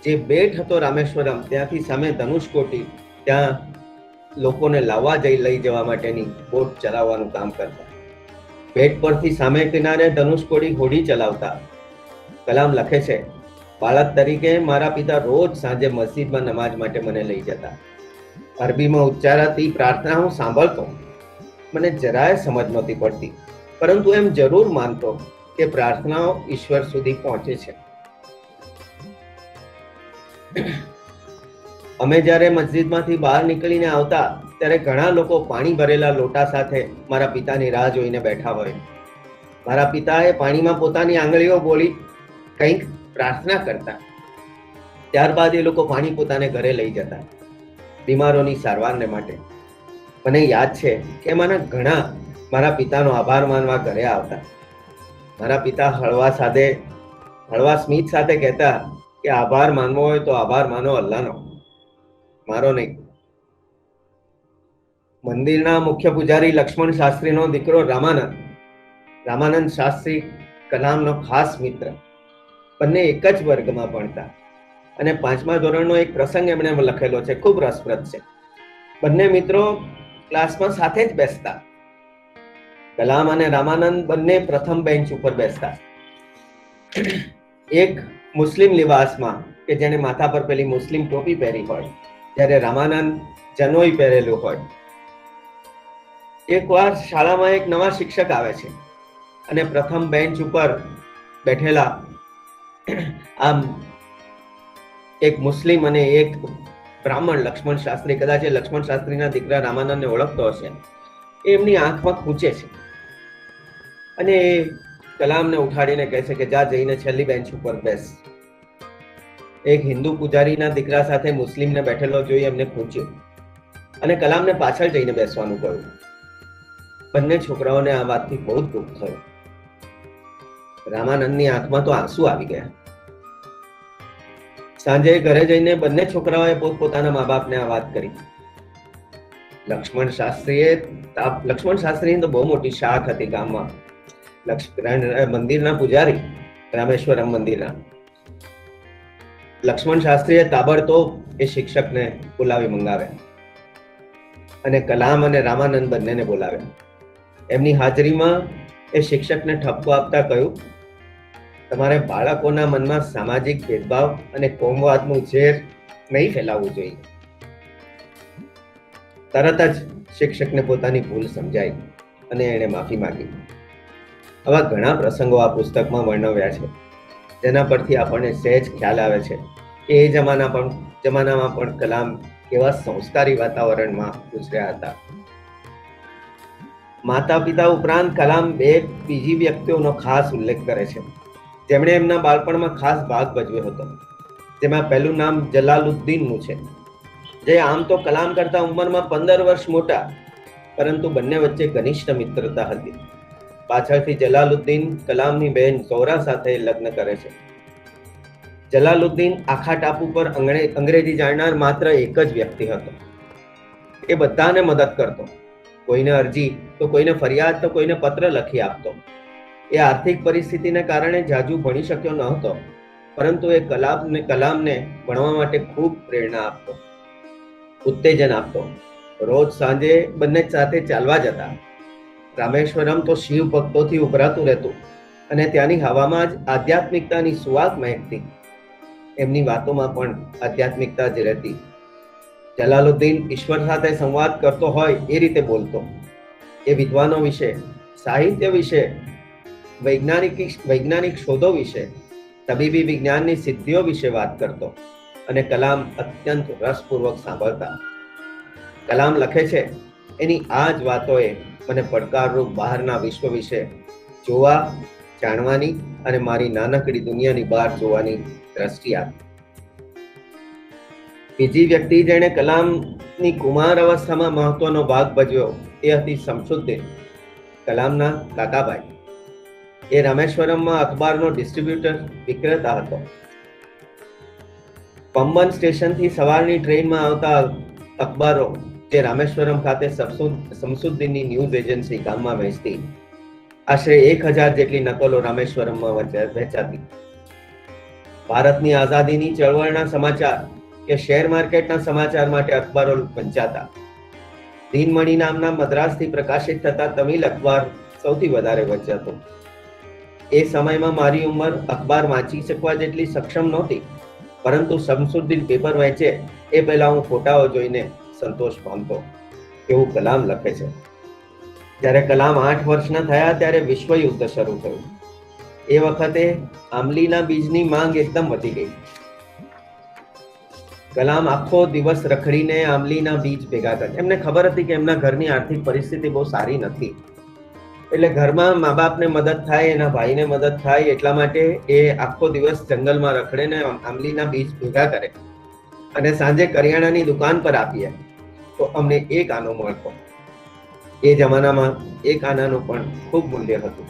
જે બેટ હતો રામેશ્વરમ, ત્યાંથી સામે ધનુષકોટી, ત્યાં લોકોને લઈ જવા માટેની બોટ ચલાવવાનું કામ કરતા. બેટ પરથી સામે કિનારે ધનુષકોટી હોડી ચલાવતા. કલામ લખે છે, બાળક તરીકે મારા પિતા રોજ સાંજે મસ્જિદમાં નમાઝ માટે મને લઈ જતા. અરબીમાં ઉચ્ચારાતી પ્રાર્થના હું સાંભળતો. મને જરાય સમજ નહોતી પડતી, પરંતુ એમ જરૂર માનતો કે પ્રાર્થનાઓ ઈશ્વર સુધી પહોંચે છે. અમે જ્યારે મસ્જિદમાંથી બહાર નીકળીને આવતા ત્યારે ઘણા લોકો પાણી ભરેલા લોટા સાથે મારા પિતાની રાહ જોઈને બેઠા હોય. મારા પિતાએ પાણીમાં પોતાની આંગળીઓ બોળી કંઈક પ્રાર્થના કરતા. ત્યારબાદ એ લોકો પાણી પોતાને ઘરે લઈ જતા, બીમારોની સારવારને માટે. મને યાદ છે કે એમાંના ઘણા મારા પિતાનો આભાર માનવા ઘરે આવતા. મારા પિતા હળવા સ્મિત સાથે કહેતા કે આભાર માનવો હોય તો આભાર માનો અલ્લાહનો, મારો નહીં. મંદિરના મુખ્ય પૂજારી લક્ષ્મણ શાસ્ત્રીનો દીકરો રામાનંદ શાસ્ત્રી કલામનો ખાસ મિત્ર. બંને એક જ વર્ગમાં ભણતા અને 5મા ધોરણનો એક પ્રસંગ એમણે લખેલો છે, ખૂબ રસપ્રદ છે. બંને મિત્રો ક્લાસમાં સાથે જ બેસતા. કલામ અને રામાનંદ બંને પ્રથમ બેન્ચ ઉપર બેસતા. એક મુસ્લિમ લિબાસમાં, કે જેને માથા પર પેલી મુસ્લિમ ટોપી પહેરી હોય, જ્યારે રામાનંદ જનોઈ પહેરેલું હોય. એકવાર શાળામાં એક નવા શિક્ષક આવે છે અને પ્રથમ બેન્ચ ઉપર બેઠેલા આમ એક મુસ્લિમ અને એક બ્રાહ્મણ લક્ષ્મણ શાસ્ત્રી, કદાચ એ લક્ષ્મણ શાસ્ત્રીના દીકરા રામાનંદને ઓળખતો હશે, એમની આંખમાં ખૂંચે છે અને એ કલામને ઉઠાડીને કહે છે કે જા જઈને છેલ્લી બેન્ચ ઉપર બેસ. એક હિન્દુ પૂજારીના દીકરા સાથે મુસ્લિમને બેઠેલો જોઈ એમને ખૂંચ્યું અને કલામને પાછળ જઈને બેસવાનું કહ્યું. બંને છોકરાઓને આ વાતથી બહુ જ દુઃખ થયું. રામાનંદની આંખમાં તો આંસુ આવી ગયા. સાંજે ઘરે જઈને બંને છોકરાઓએ પોતપોતાના મા બાપને આ વાત કરી. લક્ષ્મણ શાસ્ત્રીની તો બહુ મોટી શાખ હતી ગામમાં. મંદિરના પૂજારી, રામેશ્વરમ મંદિરના. લક્ષ્મણ શાસ્ત્રીએ તાબડતોબ એ શિક્ષકને બોલાવી મંગાવ્યા અને કલામ અને રામાનંદ બંનેને બોલાવ્યા. એમની હાજરીમાં એ શિક્ષકને ઠપકો આપતા કહ્યું, તમારે બાળકોના મનમાં સામાજિક ભેદભાવ અને કોમવાદનું ઝેર નહીં ફેલાવવું જોઈએ. તરત જ શિક્ષકને પોતાની ભૂલ સમજાઈ અને એણે માફી માંગી. આવા ઘણા પ્રસંગો આ પુસ્તકમાં વર્ણવ્યા છે, જેના પરથી આપણને સહેજ ખ્યાલ આવે છે કે એ જમાનામાં પણ કલામ કેવા સંસ્કારી વાતાવરણમાં ગુજર્યા હતા. માતા પિતા ઉપરાંત કલામ બે બીજી વ્યક્તિઓનો ખાસ ઉલ્લેખ કરે છે, જેમણે એમના બાળપણમાં ખાસ ભાગ ભજવ્યો હતો. જેમાં પહેલું નામ જલાલુદ્દીનનું છે, જે આમ તો કલામ કરતા ઉંમરમાં 15 વર્ષ મોટા, પરંતુ બંને વચ્ચે ઘનિષ્ઠ મિત્રતા હતી. પાછળથી જલાલુદ્દીન કલામની બહેન ઝોહરા સાથે લગ્ન કરે છે. જલાલુદ્દીન આખા ટાપુ પર અંગ્રેજી જાણનાર માત્ર એક જ વ્યક્તિ હતો. એ બધાને મદદ કરતો, કોઈને અરજી તો કોઈને ફરિયાદ તો કોઈને પત્ર લખી આપતો. એ આર્થિક પરિસ્થિતિને કારણે જાજુ ભણી શક્યો ન હતો, પરંતુ એ કલામને ભણવા માટે ખૂબ પ્રેરણા આપતો, ઉત્તેજન આપતો. રોજ સાંજે બંને સાથે ચાલવા જતા. રામેશ્વરમ તો શિવ ભક્તોથી ઉભરાતું રહેતું અને ત્યાંની હવામાં જ આધ્યાત્મિકતાની સુવાસ મહેકતી. એમની વાતોમાં પણ આધ્યાત્મિકતા જ રહેતી. જલાલુદ્દીન ઈશ્વર સાથે સંવાદ કરતો હોય એ રીતે બોલતો. એ વિદ્વાનો વિશે, સાહિત્ય વિશે, વૈજ્ઞાનિક શોધો વિશે, તબીબી વિજ્ઞાનની સિદ્ધિઓ વિશે વાત કરતો અને કલામ અત્યંત રસપૂર્વક સાંભળતા. કલામ લખે છે, એની આ જ વાતોએ મને પડકારરૂપ બહારના વિશ્વ વિશે જોવા, જાણવાની અને મારી નાનકડી દુનિયાની બહાર જોવાની દ્રષ્ટિ આપી. બીજી વ્યક્તિ જેણે કલામની કુમાર અવસ્થામાં મહત્વનો ભાગ ભજવ્યો એ હતી શમશુદ્દીન, કલામના કાકાભાઈ. એ રામેશ્વરમમાં અખબારનો ડિસ્ટ્રીબ્યુટર, વિક્રેતા હતો. પમ્બન સ્ટેશનથી સવારની ટ્રેનમાં આવતા અખબારો જે રામેશ્વરમ ખાતે શમશુદ્દીનની ન્યૂઝ એજન્સી ગામમાં વહેંચતી. આશરે 1000 જેટલી નકલો રામેશ્વરમમાં વહેંચાતી. ભારતની આઝાદીની ચળવળના સમાચાર કે શેર માર્કેટના સમાચાર માટે અખબારો વંચાતા. દિનમણિ નામના મદ્રાસથી પ્રકાશિત થતા તમિલ અખબાર સૌથી વધારે વંચાતો. એ સમયમાં મારી ઉંમર અખબાર વાંચી શકવા જેટલી સક્ષમ નહોતી, પરંતુ શમશુદ્દીન પેપર વહેંચે એ પહેલા હું ફોટાઓ જોઈને સંતોષ પામતો, એવું કલામ લખે છે. જ્યારે કલામ 8 વર્ષના થયા ત્યારે વિશ્વયુદ્ધ શરૂ થયું. એ વખતે આંબલીના બીજની માંગ એકદમ વધી ગઈ. કલામ આખો દિવસ રખડીને આંબલીના બીજ ભેગા કરે. એમને ખબર હતી કે એમના ઘરની આર્થિક પરિસ્થિતિ બહુ સારી નથી, એટલે ઘરમાં મા બાપને મદદ થાય, એના ભાઈને મદદ થાય, એટલા માટે એ આખો દિવસ જંગલમાં રખડે ને આંબલીના બીજ ભેગા કરે અને સાંજે કરિયાણાની દુકાન પર આપીએ તો અમને 1 આનો મળતો. એ જમાનામાં 1 આનાનું પણ ખૂબ મૂલ્ય હતું.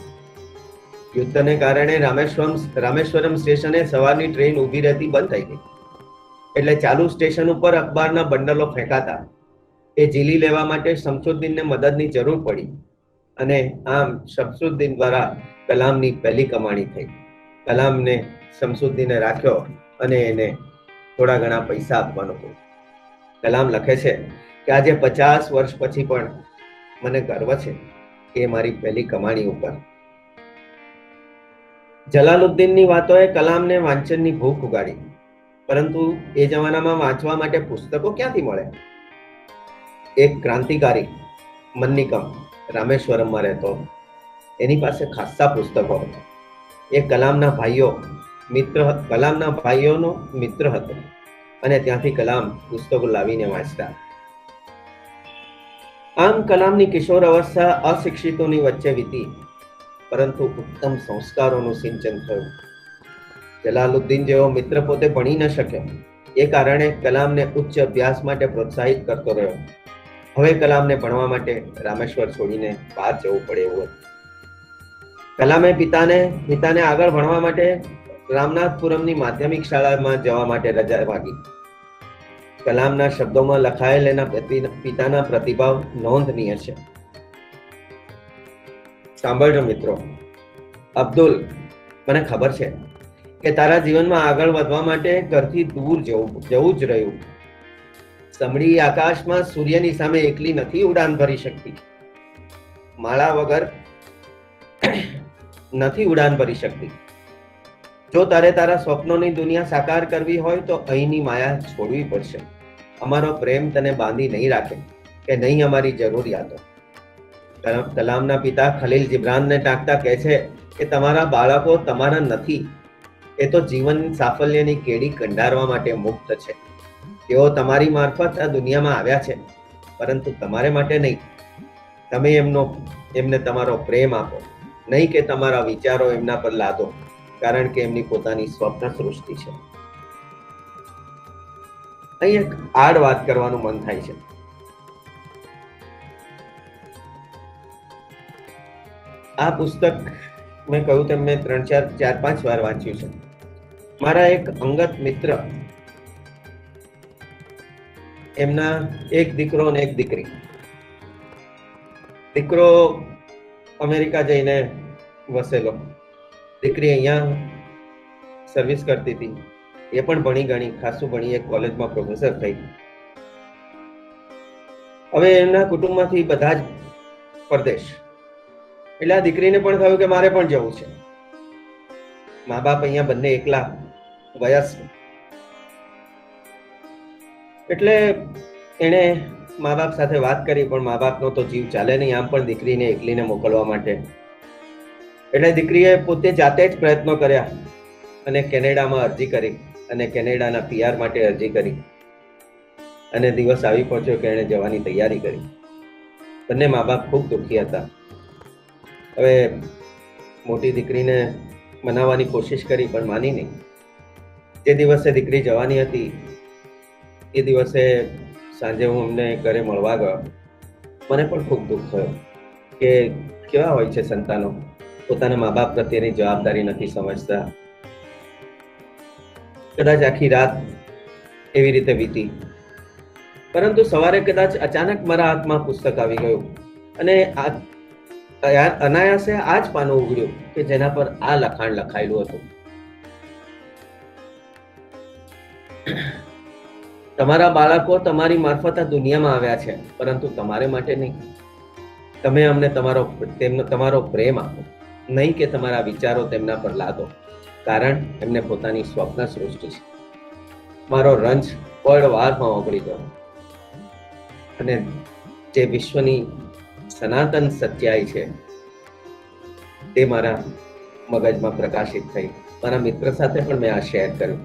યુદ્ધને કારણે રામેશ્વરમ સ્ટેશને સવારની ટ્રેન ઊભી રહેતી બંધ થઈ ગઈ. એટલે ચાલુ સ્ટેશન ઉપર અખબારના બંડલો ફેંકાતા. એ ઝીલી લેવા માટે શમશુદ્દીનને મદદની જરૂર પડી અને આમ શમશુદ્દીન દ્વારા કલામની પહેલી કમાણી થઈ. કલામને શમશુદ્દીને રાખ્યો અને એને થોડા ઘણા પૈસા આપવાનો હતો. કલામ લખે છે કે આજે 50 વર્ષ પછી પણ મને ગર્વ છે કે મારી પહેલી કમાણી ઉપર. જલાલુદ્દીનની વાતોએ કલામને વાંચનની ભૂખ ઉગાડી, પરંતુ એ જમાનામાં વાંચવા માટે પુસ્તકો ક્યાંથી મળે? એક ક્રાંતિકારી મન્નિકમ રામેશ્વરમમાં રહેતો, એની પાસે ખાસ્સા પુસ્તકો હતા. એ કલામના ભાઈઓનો મિત્ર હતો અને ત્યાંથી કલામ પુસ્તકો લાવીને વાંચતા. આમ કલામની કિશોર અવસ્થા અશિક્ષિતોની વચ્ચે વીતી, પરંતુ ઉત્તમ સંસ્કારોનું સિંચન થયું. જલાલુદ્દીન જેવો મિત્ર પોતે ભણી ન શક્યો, એ કારણે કલામને ઉચ્ચ અભ્યાસ માટે પ્રોત્સાહિત કરતો રહ્યો. હવે કલામને ભણવા માટે રામેશ્વર છોડીને બહાર જવું પડે એવું હતું. કલામે પિતાને આગળ ભણવા માટે રામનાથપુરમની માધ્યમિક શાળામાં જવા માટે રજા માંગી. કલામના શબ્દોમાં લખાયેલ એના પિતાના પ્રતિભાવ નોંધનીય છે. સાંભળજો મિત્રો. અબ્દુલ, મને ખબર છે કે તારા જીવનમાં આગળ વધવા માટે ઘરથી દૂર જવું જ રહ્યું. સમડી આકાશમાં સૂર્યની સામે એકલી નથી ઉડાન ભરી શકતી. માળા વગર નથી ઉડાન ભરી શકતી. જો તારે તારા સ્વપ્નોની દુનિયા સાકાર કરવી હોય તો અહીંની માયા છોડવી પડશે. અમારો પ્રેમ તને બાંધી નહીં રાખે કે નહીં અમારી જરૂરિયાતો. કલામના પિતા ખલીલ જીબ્રાનને ટાંકતા કહે છે કે તમારા બાળકો તમારા નથી. એ તો જીવન સાફલ્યની કેડી કંડારવા માટે મુક્ત છે. તેઓ તમારી મારફત આ દુનિયામાં આવ્યા છે, પરંતુ તમારે માટે નહીં. તમે એમને તમારો પ્રેમ આપો, નહીં કે તમારા વિચારો એમના પર લાદો, કારણ કે એમની પોતાની સ્વપ્ન સૃષ્ટિ છે. અહીં એક આડ વાત કરવાનું મન થાય છે. આ પુસ્તક મેં કહ્યું તેમ મેં 4-5 વાર વાંચ્યું છે. મારા એક અંગત મિત્ર, એમના એક દીકરો અને એક દીકરી. દીકરો અમેરિકા જઈને વસેલો, દીકરી અહીંયા સર્વિસ કરતી હતી. એ પણ ભણી ગણી ખાસું ભણી એક કોલેજમાં પ્રોફેસર થઈ. હવે એમના કુટુંબમાંથી બધા જ પરદેશ. એટલે આ દીકરીને પણ થયું કે મારે પણ જવું છે. મા બાપ અહીંયા બંને એકલા વયસ્ક. એટલે એણે મા બાપ સાથે વાત કરી, પણ મા બાપનો તો જીવ ચાલે નહીં આમ પણ દીકરીને એકલીને મોકલવા માટે. એટલે દીકરીએ પોતે જાતે જ પ્રયત્નો કર્યા અને કેનેડામાં અરજી કરી અને કેનેડાના PR માટે અરજી કરી અને દિવસ આવી પહોંચ્યો કે એણે જવાની તૈયારી કરી. બંને મા બાપ ખૂબ દુઃખી હતા. હવે મોટી દીકરીને મનાવવાની કોશિશ કરી પણ માની નહીં. જે દિવસે દીકરી જવાની હતી એ દિવસે સાંજે હું એમને ઘરે મળવા ગયો. મને પણ ખૂબ દુઃખ થયો કે કેવા હોય છે સંતાનો, પોતાના મા બાપ પ્રત્યેની જવાબદારી નથી સમજતા. કદાચ આખી રાત એવી રીતે વીતી, પરંતુ સવારે કદાચ અચાનક મારા હાથમાં પુસ્તક આવી ગયું અને અનાયાસે આ જ પાનું ઉઘડ્યું કે જેના પર આ લખાણ લખાયેલું હતું. તમારા બાળકો તમારી મારફત આ દુનિયામાં આવ્યા છે, પરંતુ તમારે માટે નહીં. તમે અમને તમારો પ્રેમ આપો, નહીં કે તમારા વિચારો તેમના પર લાદો, કારણ એમને પોતાની સ્વપ્ન સૃષ્ટિ છે. મારો રંજ પળવારમાં ઓગળી ગયો અને જે વિશ્વની સનાતન સચ્ચાઈ છે તે મારા મગજમાં પ્રકાશિત થઈ. મારા મિત્ર સાથે પણ મેં આ શેર કર્યું.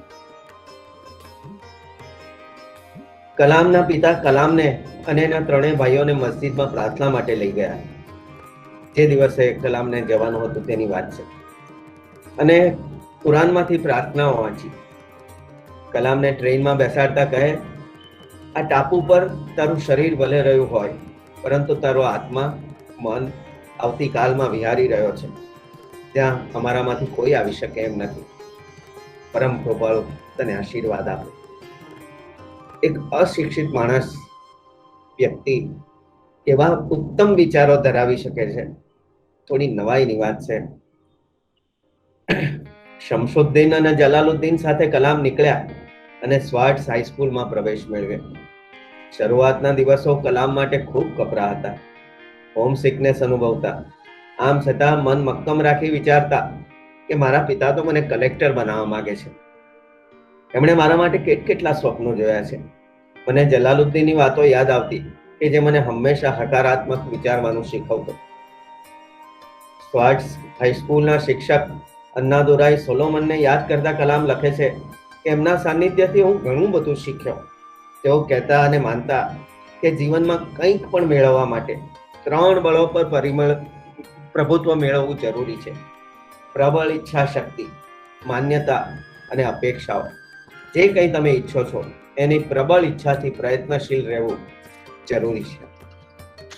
કલામના પિતા કલામને અને એના ત્રણેય ભાઈઓને મસ્જિદમાં પ્રાર્થના માટે લઈ ગયા. જે દિવસે કલામને જવાનું હતું તેની વાત છે. અને કુરાનમાંથી પ્રાર્થનાઓ વાંચી. કલામને ટ્રેનમાં બેસાડતા કહે, આ ટાપુ પર તારું શરીર ભલે રહ્યું હોય, પરંતુ તારો આત્મા મન આવતીકાલમાં વિહારી રહ્યો છે. ત્યાં અમારામાંથી કોઈ આવી શકે એમ નથી. પરમ કૃપાળુ તને આશીર્વાદ આપે. એક અશિક્ષિત માણસ વ્યક્તિ એવા ઉત્તમ વિચારો ધરાવી શકે છે. થોડી નવાઈની વાત છે. શમશુદ્દીન અને જલાલુદ્દીન સાથે કલામ નીકળ્યા અને સ્વાર્ટ્સ હાઈસ્કૂલમાં પ્રવેશ મેળવ્યો. શરૂઆતના દિવસો કલામ માટે ખૂબ કપરા હતા. હોમ સિકનેસ અનુભવતા. આમ છતાં મન મક્કમ રાખી વિચારતા કે મારા પિતા તો મને કલેક્ટર બનાવવા માંગે છે. એમણે મારા માટે કેટલા સ્વપ્નો જોયા છે. મને જલાલુદ્દીનની વાતો યાદ આવતી કે જે મને હંમેશા હકારાત્મક વિચારવાનું શીખવતો. સ્વાર્ટ્સ હાઈસ્કૂલના શિક્ષક અન્નાદુરાઈ સોલોમનને યાદ કરતા કલામ લખે છે કે એમના સાનિધ્યથી હું ઘણું બધું શીખ્યો. તેઓ કહેતા અને માનતા કે જીવનમાં કંઈક પણ મેળવવા માટે 3 બળો પર પ્રભુત્વ મેળવવું જરૂરી છે. પ્રબળ ઈચ્છા શક્તિ, માન્યતા અને અપેક્ષાઓ. જે કંઈ તમે ઈચ્છો છો એની પ્રબળ ઈચ્છાથી પ્રયત્નશીલ રહેવું જરૂરી છે.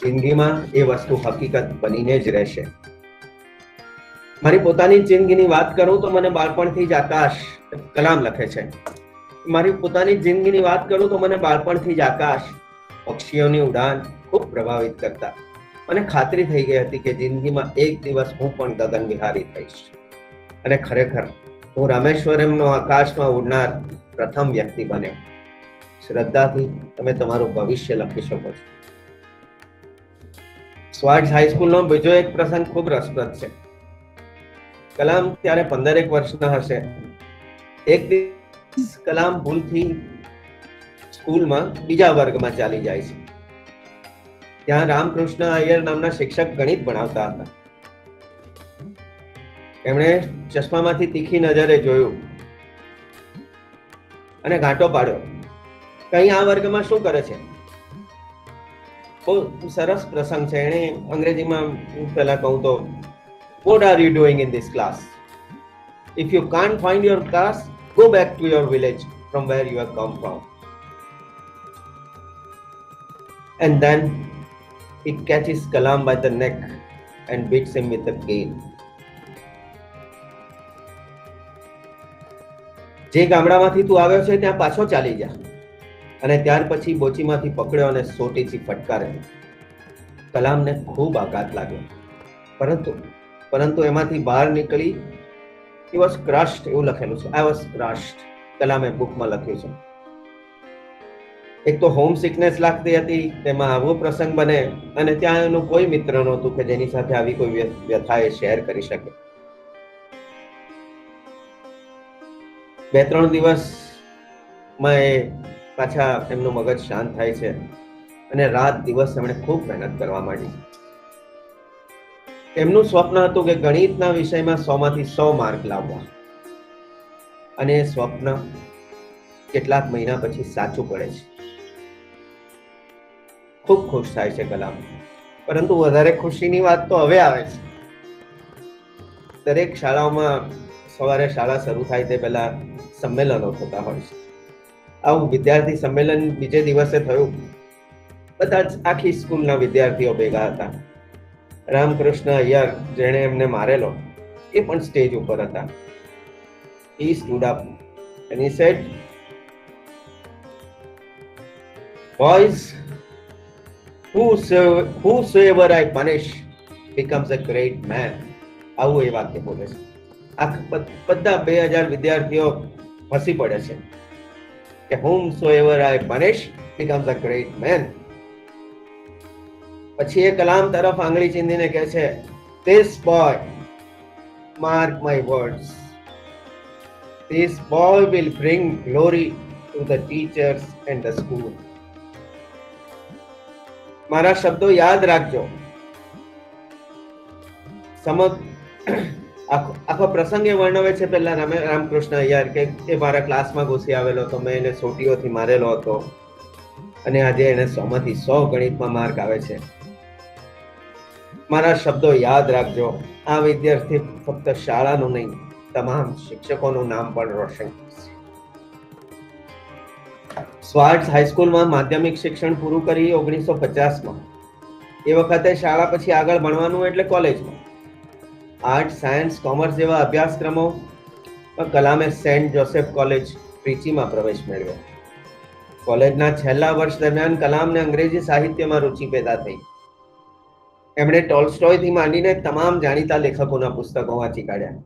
જિંદગીમાં એ વસ્તુ હકીકત બનીને જ રહેશે. મારી પોતાની જિંદગીની વાત કરું તો મને બાળપણથી જ કલામ લખે છે. મારી પોતાની જિંદગીની વાત કરું તો મને બાળપણથી જ આકાશ, પક્ષીઓની ઉડાન ખૂબ પ્રભાવિત કરતા. મને ખાતરી થઈ ગઈ હતી કે જિંદગીમાં એક દિવસ હું પણ ગગન વિહારી થઈશ અને ખરેખર હું રામેશ્વરમનો આકાશમાં ઉડનાર પ્રથમ વ્યક્તિ બન્યો. શ્રદ્ધાથી તમે તમારું ભવિષ્ય લખી શકો છો. સ્વાર્ટ્સ હાઈસ્કૂલનો બીજો એક પ્રસંગ ખૂબ રસપ્રદ છે. કલામ ત્યારે 15 વર્ષના હશે. એક દિવસ કલામ ભૂલથી સ્કૂલમાં બીજા વર્ગમાં ચાલી જાય છે. ત્યાં રામકૃષ્ણ અય્યર નામના શિક્ષક ગણિત ભણાવતા હતા. એમણે ચશ્મામાંથી તીખી નજરે જોયું અને ઘાંટો પાડ્યો, કઈ આ વર્ગમાં શું કરે છે? બહુ સરસ પ્રસંગ છે. એણે અંગ્રેજીમાં પહેલા કહું તો, what are you doing in this class? If you can't find your class, go back to your village from where you have come from. And then he catches Kalam by the neck and beats him with a cane. જે ગામડામાંથી તું આવ્યો છે ત્યાં પાછો ચાલી જા. અને ત્યાર પછી બોચીમાંથી પકડ્યો અને સોટીથી ફટકારે. કલામને ખૂબ આઘાત લાગ્યો, પરંતુ એમાંથી બહાર નીકળી he was crushed એવું લખેલું છે. I was crushed કલામે બુકમાં લખ્યું છે. એક તો હોમ સિકનેસ લાગતી હતી, તેમાં આવો પ્રસંગ બને અને ત્યાં એનું કોઈ મિત્ર નહોતું કે જેની સાથે આવી કોઈ વ્યથા એ શેર કરી શકે. 2-3 દિવસમાં એ પાછા એમનું મગજ શાંત થાય છે અને રાત દિવસ એમણે ખૂબ મહેનત કરવા માંડી. એમનું સ્વપ્ન હતું કે ગણિતના વિષયમાં 100માંથી 100 માર્ક લાવવા, અને એ સ્વપ્ન કેટલાક મહિના પછી સાચું પડે છે. ખૂબ ખુશ થાય છે કલામ. પરંતુ વધારે ખુશીની વાત તો હવે આવે છે. દરેક શાળાઓમાં સવારે શાળા શરૂ થાય તે પહેલા સંમેલનો થતા હોય છે. આવું વિદ્યાર્થી સંમેલન બીજે દિવસે થયું. બધા જ આખી સ્કૂલના વિદ્યાર્થીઓ ભેગા હતા. રામકૃષ્ણ અય્યર, જેણે એમને મારેલો, એ પણ સ્ટેજ ઉપર હતા. He stood up and he said, boys, whosoever I punish becomes a great man. આવું એ વાક્ય બોલે છે. બધા 2000 વિદ્યાર્થીઓ હસી પડે છે કે whomsoever I punish becomes a great man. પછી એ કલામ તરફ આંગળી ચીંધીને કહે છે, this boy, mark my words, this boy will bring glory to the teachers and the school. મારા શબ્દો યાદ રાખજો. આખો પ્રસંગ એ વર્ણવે છે પહેલા રામકૃષ્ણ અય્યર કે એ મારા ક્લાસમાં ઘૂસી આવેલો હતો, મેં એને સોટીઓથી મારેલો હતો અને આજે એને 100માંથી 100 ગણિતમાં માર્ક આવે છે. મારા શબ્દો યાદ રાખજો. આ વિદ્યાર્થી ફક્ત શાળાનું નહીં, તમામ શિક્ષકોનું નામ પણ રોશન કરશે. સ્વાર્ટ્સ હાઈસ્કૂલમાં માધ્યમિક શિક્ષણ પૂરું કરી 1950માં. એ વખતે શાળા પછી આગળ ભણવાનું એટલે કોલેજમાં. આર્ટ, સાયન્સ, કોમર્સ જેવા અભ્યાસક્રમો કલામે સેન્ટ જોસેફ કોલેજ ત્રિચીમાં પ્રવેશ મેળવ્યો. કોલેજના છેલ્લા વર્ષ દરમિયાન કલામને અંગ્રેજી સાહિત્યમાં રુચિ પેદા થઈ. એમણે ટોલ્સ્ટોયથી માંડીને તમામ જાણીતા લેખકોના પુસ્તકો વાંચી કાઢ્યા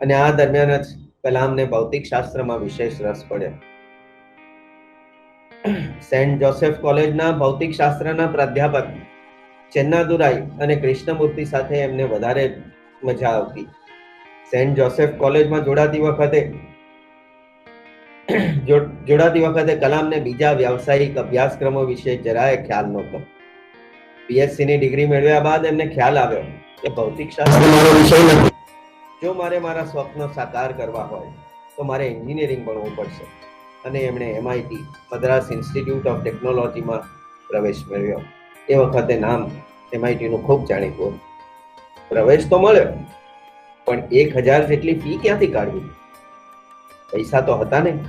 અને આ દરમિયાન જ કલામને ભૌતિક શાસ્ત્રમાં વિશેષ રસ પડ્યો. સેન્ટ જોસેફ કોલેજના ભૌતિક શાસ્ત્રના પ્રાધ્યાપક ચેન્નાદુરાઈ અને કૃષ્ણમૂર્તિ સાથે એમને વધારે મજા આવતી. સેન્ટ જોસેફ કોલેજમાં જોડાતી વખતે કલામને બીજા વ્યાવસાયિક અભ્યાસક્રમો વિશે જરાય ખ્યાલ નહોતો. પીએચસી ની ડિગ્રી મેળવ્યા બાદ એમને ખ્યાલ આવ્યો કે ભૌતિક શાસ્ત્ર મારો વિષય નથી. જો મારે મારા સ્વપ્નો સાકાર કરવા હોય તો મારે એન્જિનિયરિંગ ભણવું પડશે અને એમણે MIT મદ્રાસ ઇન્સ્ટિટ્યૂટ ઓફ ટેકનોલોજીમાં પ્રવેશ મેળવ્યો. એ વખતે નામ MIT નું ખૂબ જાણીતું. પ્રવેશ તો મળ્યો, પણ 1000 જેટલી ફી ક્યાંથી કાઢવી? પૈસા તો હતા નહીં.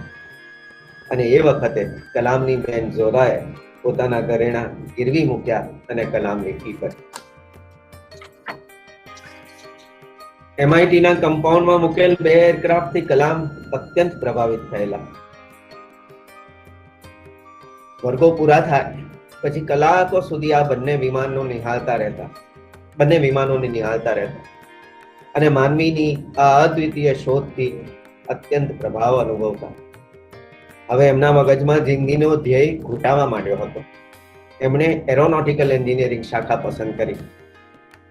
અને એ વખતે કલામની બેન ઝોરાએ પોતાના ઘરેણા ગીરવી મૂક્યા અને કલામની ફી કરી. MIT ના કમ્પાઉન્ડમાં મૂકેલ 2 એરક્રાફ્ટથી કલામ અત્યંત પ્રભાવિત થયેલા. વર્ગો પૂરા થાય પછી કલાકો સુધી આ બંને વિમાનોને નિહાળતા રહેતા અને માનવીની આ અદ્વિતીય શોધથી અત્યંત પ્રભાવ અનુભવતા. હવે એમના મગજમાં જિંદગીનો ધ્યેય ઘૂંટાવા માંડ્યો હતો. એમણે એરોનોટિકલ એન્જિનિયરિંગ શાખા પસંદ કરી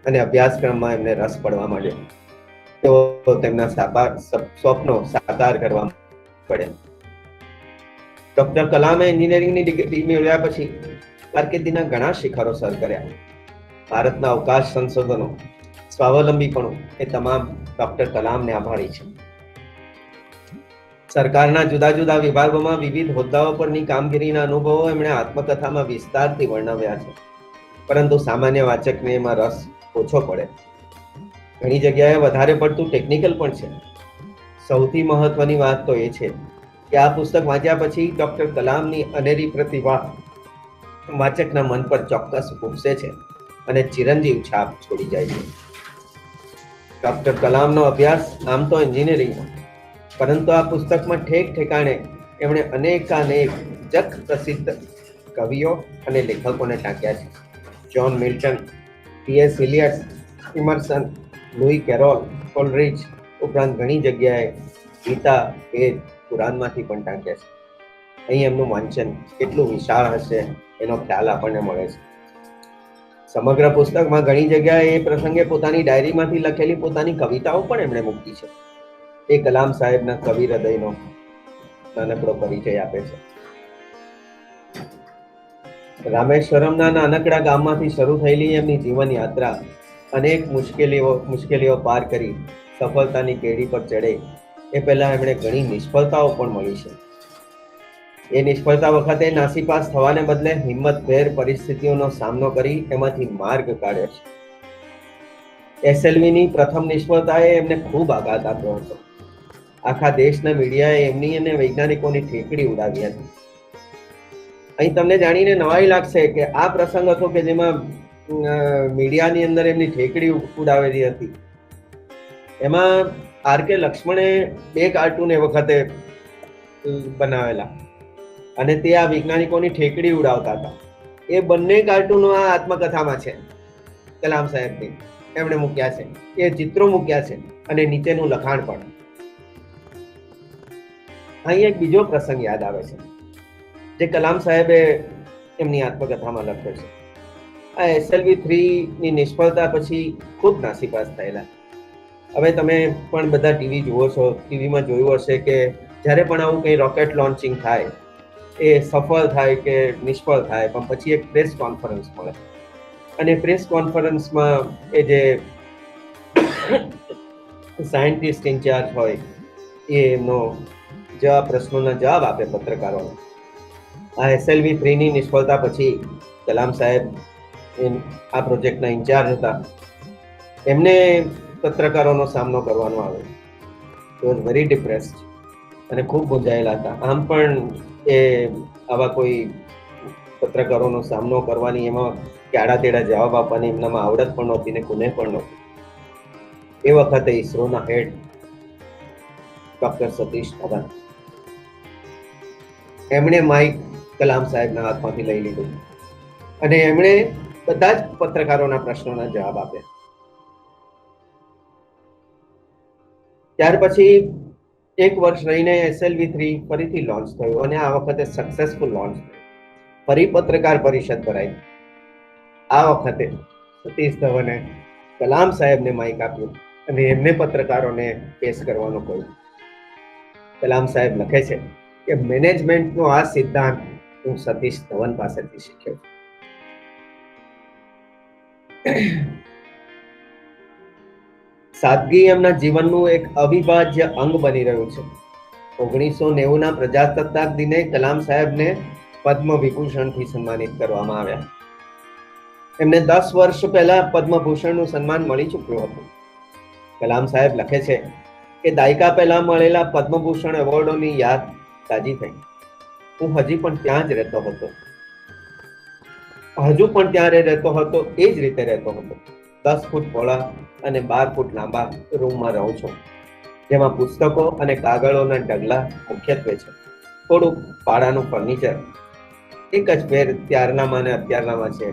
અને અભ્યાસક્રમમાં એમને રસ પડવા માંડ્યો. તેઓ તેમના સ્વપ્નો સાકાર કરવા પડ્યા. ડોક્ટર કલામે એન્જિનિયરિંગની ડિગ્રી મેળવ્યા પછી કારકિર્દીના ઘણા શિખરો સર કર્યા. ભારતના અવકાશ સંશોધનો, સ્વાવલંબીપણું એ તમામ ડોક્ટર કલામને આભારી છે. સરકારના જુદા જુદા વિભાગોમાં વિવિધ હોદ્દાઓ પરની કામગીરીના અનુભવો એમણે આત્મકથામાં વિસ્તારથી વર્ણવ્યા છે, પરંતુ સામાન્ય વાચકને એમાં રસ ઓછો પડે. ઘણી જગ્યાએ વધારે પડતું ટેકનિકલ પણ છે. સૌથી મહત્વની વાત તો એ છે કે આ પુસ્તક વાંચ્યા પછી ડોક્ટર કલામની અનેરી પ્રતિભા વાચકના મન પર ચોક્કસ ઉપસે છે અને ચિરંજીવ છાપ છોડી જાય છે. ડોક્ટર કલામનો અભ્યાસ આમ તો એન્જિનિયરિંગનો, પરંતુ આ પુસ્તકમાં ઠેક ઠેકાણે એમણે અનેકાનેક જગ પ્રસિદ્ધ કવિઓ અને લેખકોને ટાંક્યા છે. John Milton, T.S. Eliot, Emerson, Lewis Carroll, Coleridge ઉપરાંત ઘણી જગ્યાએ ગીતા, વેદ, કુરાનમાંથી પણ ટાંક્યા છે. અહીં એમનું વાંચન કેટલું વિશાળ હશે એનો ખ્યાલ આપણને મળે છે. સમગ્ર પુસ્તકમાં ઘણી જગ્યાએ એ પ્રસંગે પોતાની ડાયરીમાંથી લખેલી પોતાની કવિતાઓ પણ એમણે મૂકી છે. એ કલામ સાહેબના કવિ હૃદયનો નાનકડો પરિચય આપે છે. રામેશ્વરમના નાનકડા ગામમાંથી શરૂ થયેલી એમની જીવન યાત્રા અનેક મુશ્કેલીઓ પાર કરી સફળતાની કેડી પર ચડે એ પહેલા એમણે ઘણી નિષ્ફળતાઓ પણ મળી છે. એ નિષ્ફળતા વખતે નાસીપાસ થવાને બદલે હિંમતભેર પરિસ્થિતિઓનો સામનો કરી એમાંથી માર્ગ કાઢ્યો છે. SLVની પ્રથમ નિષ્ફળતાએ એમને ખૂબ આઘાત આપ્યો હતો. આખા દેશના મીડિયાએ એમની અને વૈજ્ઞાનિકોની ઠેકડી ઉડાવી હતી. અહીં તમને જાણીને નવાઈ લાગશે કે આ પ્રસંગ હતો કે જેમાં મીડિયાની અંદર એમની ઠેકડી ઉડાવેલી હતી. એમાં R.K. લક્ષ્મણે 2 કાર્ટૂન એ વખતે બનાવેલા અને તે આ વૈજ્ઞાનિકોની ઠેકડી ઉડાવતા હતા. એ બંને કાર્ટૂનો આ આત્મકથામાં છે. કલામ સાહેબની એમણે મૂક્યા છે, એ ચિત્રો મૂક્યા છે અને નીચેનું લખાણ પણ. અહીં એક બીજો પ્રસંગ યાદ આવે છે જે કલામ સાહેબે એમની આત્મકથામાં લખ્યો છે. આ SLV-3 ની નિષ્ફળતા પછી ખૂબ નાસીપાસ થયેલા. હવે તમે પણ બધા ટીવી જુઓ છો, ટીવીમાં જોયું હશે કે જ્યારે પણ આવું કંઈ રોકેટ લોન્ચિંગ થાય, એ સફળ થાય કે નિષ્ફળ થાય, પણ પછી એક પ્રેસ કોન્ફરન્સ મળે અને પ્રેસ કોન્ફરન્સમાં એ જે સાયન્ટિસ્ટ ઇન્ચાર્જ હોય એ એમનો પ્રશ્નોના જવાબ આપે પત્રકારોને. આ SLV-3 ની નિષ્ફળતા પછી કલામ સાહેબ આ પ્રોજેક્ટના ઇન્ચાર્જ હતા. એમને પત્રકારોનો સામનો કરવાનો આવ્યો. વોઝ વેરી ડિપ્રેસ્ડ અને ખૂબ મૂંઝાયેલા હતા. આમ પણ એ આવા કોઈ પત્રકારોનો સામનો કરવાની, એમાં કે આડા તેડા જવાબ આપવાની એમનામાં આવડત પણ નહોતી ને કુનેહ પણ નહોતી. એ વખતે ઈસરોના હેડ ડોક્ટર સતીશ ધવન, એમણે માઇક કલામ સાહેબના હાથમાંથી લઈ લીધું અને એમણે બધા જ પત્રકારોના પ્રશ્નોના જવાબ આપ્યા. ત્યાર પછી એક વર્ષ રહીને SLV3 ફરીથી લોન્ચ થયું અને આ વખતે સક્સેસફુલ લોન્ચ થયું. ફરી પત્રકાર પરિષદ ભરાઈ. આ વખતે સતીશ ધવને કલામ સાહેબને માઇક આપ્યું અને એમને પત્રકારોને પેશ કરવાનું કહ્યું. કલામ સાહેબ લખે છે કે મેનેજમેન્ટનો આ સિદ્ધાંત હું સતીશ ધવન પાસેથી શીખ્યો. સાદગી એમના જીવનનું એક અવિભાજ્ય અંગ બની રહ્યું છે. 1990ના પ્રજાસત્તાક દિને કલામ સાહેબને પદ્મ વિભૂષણથી સન્માનિત કરવામાં આવ્યા. એમને 10 વર્ષ પહેલા પદ્મભૂષણનું સન્માન મળી ચૂક્યું હતું. કલામ સાહેબ લખે છે કે દાયકા પહેલા મળેલા પદ્મભૂષણ એવોર્ડોની યાદ તાજી થઈ. હું હજી પણ ત્યાં જ રહેતો હતો, હજુ પણ ત્યારે રહેતો હતો, એ જ રીતે રહેતો હતો. 10 ફૂટ પહોળા અને 12 ફૂટ લાંબા રૂમમાં રહું છું, જેમાં પુસ્તકો અને કાગળોના ઢગલા મુખ્યત્વે છે, થોડુંક ભાડાનું ફર્નિચર. એક જ ફેર ત્યારનામાં અને અત્યારનામાં છે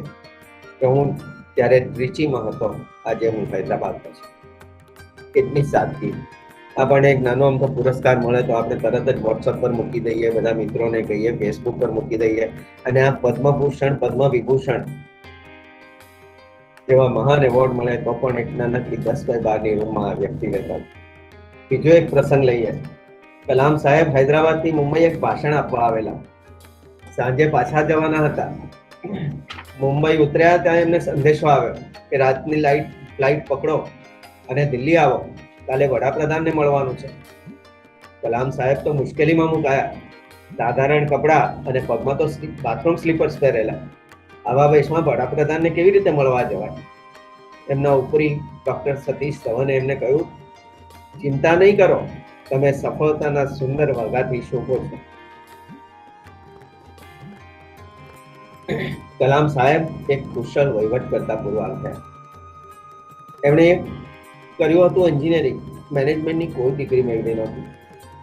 કે હું ત્યારે ત્રિચીમાં હતો, આજે હું હૈદરાબાદમાં છું. કેટલી સાદગી! આપણને એક નાનો અમથો પુરસ્કાર મળે તો આપણે તરત જ વોટ્સઅપ પર મૂકી દઈએ, બધા મિત્રોને કહીએ, ફેસબુક પર મૂકી દઈએ. અને આ પદ્મભૂષણ, પદ્મ વિભૂષણ જેવા મહાન એવોર્ડ મળે તો પણ એક નાનકડી 10x12 રૂમમાં આ વ્યક્તિ રહેતા. બીજો એક પ્રસંગ લઈએ. કલામ સાહેબ હૈદરાબાદથી મુંબઈ એક ભાષણ આપવા આવેલા. સાંજે પાછા જવાના હતા. મુંબઈ ઉતર્યા ત્યાં એમને સંદેશો આવ્યો કે રાતની ફ્લાઇટ પકડો અને દિલ્હી આવો, કાલે વડાપ્રધાનને મળવાનું છે. કલામ સાહેબ તો મુશ્કેલીમાં મુકાયા. સાધારણ કપડા અને પગમાં તો બાથરૂમ સ્લીપર્સ પહેરેલા. આવા વેશમાં વડાપ્રધાનને કેવી રીતે મળવા જવાય? એમના ઉપરી ડોક્ટર સતીશ ધવને એમને કહ્યું, ચિંતા નહીં કરો, તમે સફળતાના સુંદર વગાથી શોભો છો. કલામ સાહેબ એક કુશળ વહીવટકર્તા પુરવાર થયા. એમણે કર્યું હતું એન્જિનિયરિંગ, મેનેજમેન્ટની કોઈ ડિગ્રી મેળવી નહોતી,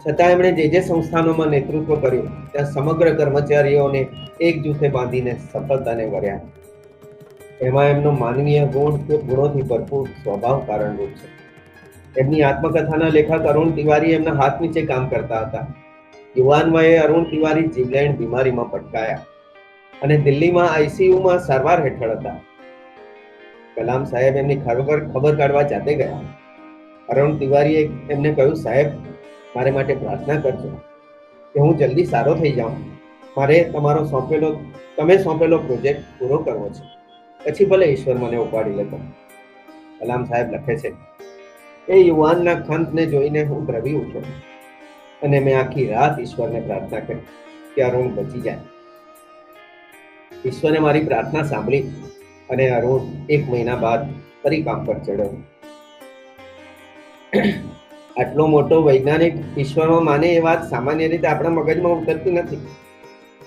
છતાં એમણે જે સંસ્થાનોમાં નેતૃત્વ કર્યું ત્યાં સમગ્ર કર્મચારીઓને એક જૂથે બાંધીને સફળતાને વર્યા. એમાં એમનો માનવીય ગુણોથી ભરપૂર સ્વભાવ કારણરૂપ છે. એમની આત્મકથાના લેખક અરુણ તિવારી એમના હાથ નીચે કામ કરતા હતા. યુવાન વયે અરુણ તિવારી જીવલેણ બીમારીમાં પટકાયા અને દિલ્હીમાં ICUમાં સારવાર હેઠળ હતા. કલામ સાહેબ એમની ખબર કાઢવા જાતે ગયા. અરુણ તિવારીએ એમને કહ્યું, સાહેબ, મારે માટે પ્રાર્થના કરજો કે હું જલ્દી સારો થઈ જાઉં. મારે તમે સોંપેલો પ્રોજેક્ટ પૂરો કરવો છે, પછી ભલે ઈશ્વર મને ઉપાડી લેતો. કલામ સાહેબ લખે છે, એ યુવાનના ખંતને જોઈને હું દ્રવી ઉઠ્યો અને મેં આખી રાત ઈશ્વરને પ્રાર્થના કરી કે અરુણ બચી જાય. ઈશ્વરે મારી પ્રાર્થના સાંભળી અને અરુણ 1 મહિના બાદ ફરી કામ પર ચડ્યો. આટલો મોટો વૈજ્ઞાનિક ઈશ્વરમાં માને એ વાત સામાન્ય રીતે આપણા મગજમાં ઉતરતી નથી,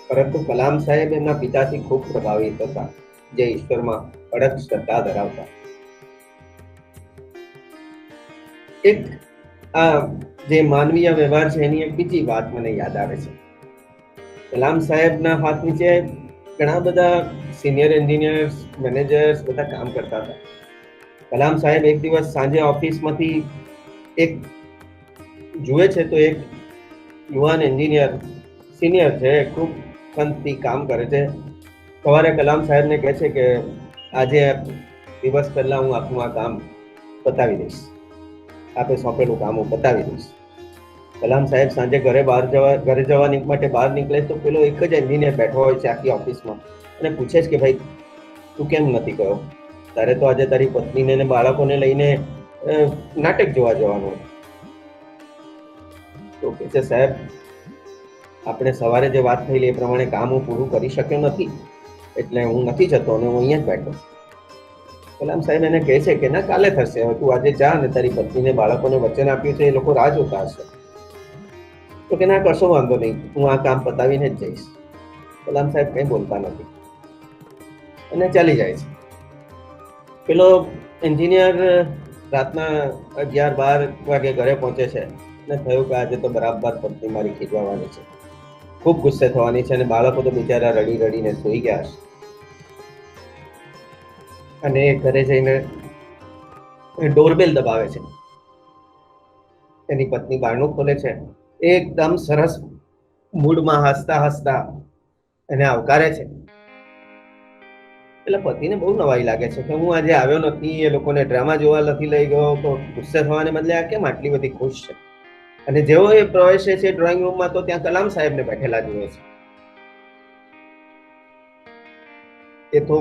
પરંતુ કલામ સાહેબ એમના પિતાથી ખૂબ પ્રભાવિત હતા, જે ઈશ્વરમાં અડગ શ્રદ્ધા ધરાવતા. એક આ જે માનવીય વ્યવહાર છે એની એક બીજી વાત મને યાદ આવે છે. કલામ સાહેબના હાથ નીચે ઘણા બધા સિનિયર એન્જિનિયર્સ, મેનેજર્સ બધા કામ કરતા હતા. કલામ સાહેબ એક દિવસ સાંજે ઓફિસમાંથી એક જુએ છે તો એક યુવાન એન્જિનિયર, સિનિયર છે, ખૂબ ખંતથી કામ કરે છે. સવારે કલામ સાહેબને કહે છે કે આજે દિવસ પહેલા હું આપનું આ કામ પતાવી દઈશ, આપે સોંપેલું કામ હું પતાવી દઈશ. કલામ સાહેબ સાંજે ઘરે જવા માટે બહાર નીકળે તો પેલો એક જ એન્જિનિયર બેઠો હોય છે આખી ઓફિસમાં અને પૂછે છે કે ભાઈ તું કેમ નથી ગયો? તારે તો આજે તારી પત્નીને અને બાળકોને લઈને નાટક જોવા જવાનું. તો કે છે, સાહેબ, આપણે સવારે જે વાત થયેલી એ પ્રમાણે કામ હું પૂરું કરી શક્યો નથી, એટલે હું નથી જતો અને હું અહીંયા જ બેઠો. કલામ સાહેબ એને કહે છે કે ના, કાલે થશે, હવે તું આજે જા અને તારી પત્નીને બાળકોને વચન આપ્યું છે, એ લોકો રાહ જોતા હશે. તો કે ના, કશો વાંધો નહીં, હું આ કામ પતાવીને જ જઈશ. કલામ સાહેબ કંઈ બોલતા નથી અને ચાલી જાય છે. પેલો એન્જિનિયર રાતના 11-12 વાગે ઘરે પહોંચે છે અને થયું કે આજે તો બરાબર પત્ની મારી ખીજવાવાની છે, ખૂબ ગુસ્સે થવાની છે અને બાળકો તો બિચારા રડી રડીને સૂઈ ગયા છે. અને એ ઘરે જઈને ડોરબેલ દબાવે છે. એની પત્ની બારણું ખોલે છે, એકદમ સરસ મૂડમાં હસતા હસતા એને આવકારે છે. એટલે પતિને બહુ નવાઈ લાગે છે કે હું આજે આવ્યો નથી, એ લોકોને ડ્રામા જોવા નથી લઈ ગયો, તો ગુસ્સે થવાને બદલે આ કેમ આટલી બધી ખુશ છે. અને જેવો એ પ્રવેશે છે ડ્રોઈંગ રૂમમાં તો ત્યાં કલામ સાહેબને બેઠેલા જુએ છે. એ તો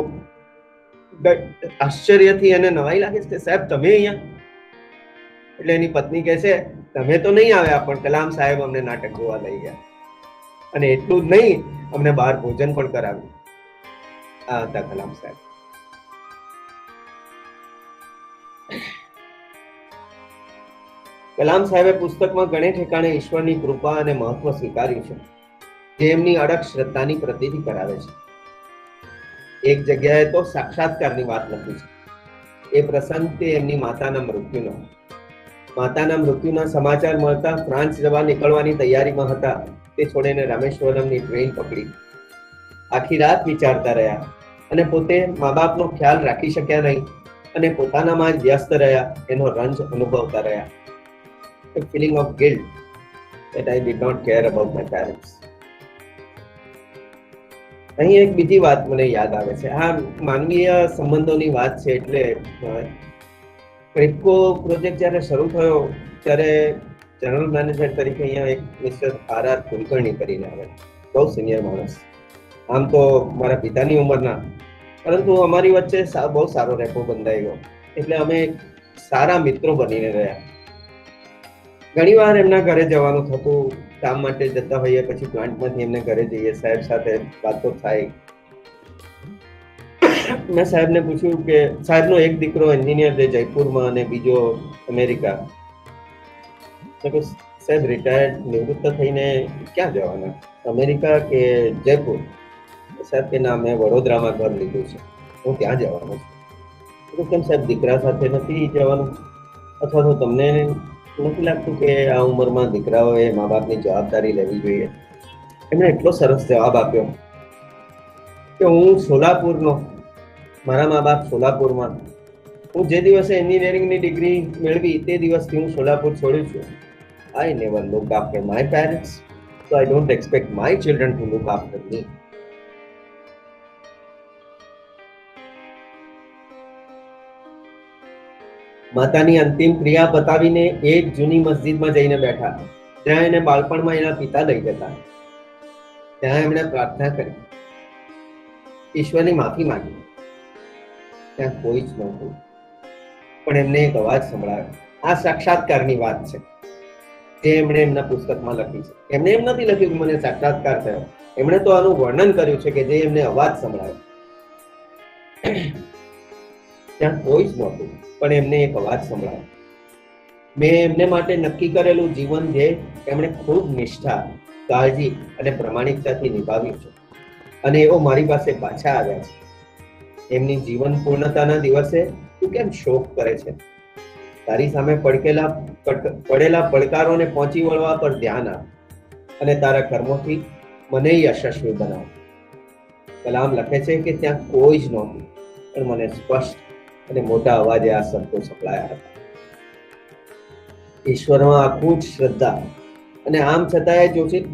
આશ્ચર્યથી એને નવાઈ લાગે છે કે સાહેબ તમે અહીંયા? એટલે એની પત્ની કહે છે તમે તો નહીં આવ્યા, પણ કલામ સાહેબ અમને નાટક જોવા લઈ ગયા, અને એટલું જ નહીં અમને બહાર ભોજન પણ કરાવ્યું. આ હતા કલામ સાહેબ. કલામ સાહેબે પુસ્તકમાં ઘણે ઠેકાણે ઈશ્વરની કૃપા અને મહત્વ સ્વીકાર્યું છે, જે એમની અડગ શ્રદ્ધાની પ્રતીતિ કરાવે છે. એક જગ્યાએ તો સાક્ષાત્કારની વાત લખી છે. એ પ્રસંગ તે એમની માતાના મૃત્યુના સમાચાર મળતા ફ્રાન્સ જવા નીકળવાની તૈયારીમાં હતા. તે છોડીને રામેશ્વરમની ટ્રેન પકડી. આખી રાત વિચારતા રહ્યા અને પોતે મા બાપનો ખ્યાલ રાખી શક્યા નહીં અને પોતાનામાં જ વ્યસ્ત રહ્યા. એનો રંજ અનુભવતા રહ્યા. A feeling of guilt that I did not care about my parents. અહીં એક બીજી વાત મને યાદ આવે છે. આ માનવીય સંબંધોની વાત છે. એટલે ક્રિપ્કો પ્રોજેક્ટ જ્યારે શરૂ થયો ત્યારે જનરલ મેનેજર તરીકે અહીંયા એક મિસ્ટર આર કુલકર્ણી કરીને આવે, બહુ સિનિયર માણસ, આમ તો મારા પિતાની ઉંમરના, પરંતુ અમારી વચ્ચે બહુ સારો રેપો બંધાઈ ગયો. એટલે અમે સારા મિત્રો બનીને રહ્યા. ઘણી વાર એમના ઘરે જવાનું થતું, કામ માટે જતા હોઈએ, પછી પ્લાન્ટમાંથી એમને ઘરે જઈએ, સાહેબ સાથે વાતો થાય. મેં સાહેબને પૂછ્યું કે સાહેબનો એક દીકરો એન્જિનિયર છે જયપુરમાં અને બીજો અમેરિકા. સાહેબ રિટાયર્ડ નિવૃત્ત થઈને ક્યાં જવાના, અમેરિકા કે જયપુર? સાહેબ કે ના, મેં વડોદરામાં ઘર લીધું છે, હું ત્યાં જવાનું છું. કેમ સાહેબ દીકરા સાથે નથી જવાનું? અથવા તો તમને નથી લાગતું કે આ ઉંમરમાં દીકરાઓએ મા બાપની જવાબદારી લેવી જોઈએ? એમણે એટલો સરસ જવાબ આપ્યો કે હું સોલાપુરનો, મારા મા બાપ સોલાપુરમાં, હું જે દિવસે એન્જિનિયરિંગની ડિગ્રી મેળવી તે દિવસથી હું સોલાપુર છોડ્યું છું. I never looked after my parents, so I don't expect my children to look after me. માતાની અંતિમ ક્રિયા બતાવીને એક જૂની મસ્જિદમાં જઈને બેઠા. ત્યાં એને બાળપણમાં એના પિતા લઈ જતા. ત્યાં એમણે પ્રાર્થના કરી, ઈશ્વરની માફી માંગી. ત્યાં કોઈ જ નહોતું, પણ એમને એક અવાજ સંભળાયો. આ સાક્ષાત્કારની વાત છે જે એમણે એમના પુસ્તકમાં લખી છે. એમણે એમ નથી લખ્યું કે મને સાક્ષાત્કાર થયો, એમણે તો આનું વર્ણન કર્યું છે કે જે એમને અવાજ સંભળાયો. ત્યાં કોઈ જ નહોતું, પણ એમને એક અવાજ સંભળાયો. મેં એમને માટે નક્કી કરેલું જીવન ધ્યેય એમણે ખૂબ નિષ્ઠા, કાળજી અને પ્રમાણિકતાથી નિભાવ્યું છે, અને એઓ મારી પાસે પાછા આવ્યા છે. એમની જીવન પૂર્ણતાના દિવસે તું કેમ શોક કરે છે? તારી સામે પડેલા પડકારોને પહોંચી વળવા પર ધ્યાન આપ અને તારા કર્મોથી મને યશસ્વી બનાવ. કલામ લખે છે કે ત્યાં કોઈ જ નહોતું, પણ મને સ્પષ્ટ અને મોટા અવાજે આ શબ્દો સંભળાયા હતા. ઈશ્વરમાં અખૂટ શ્રદ્ધા, અને આમ છતાં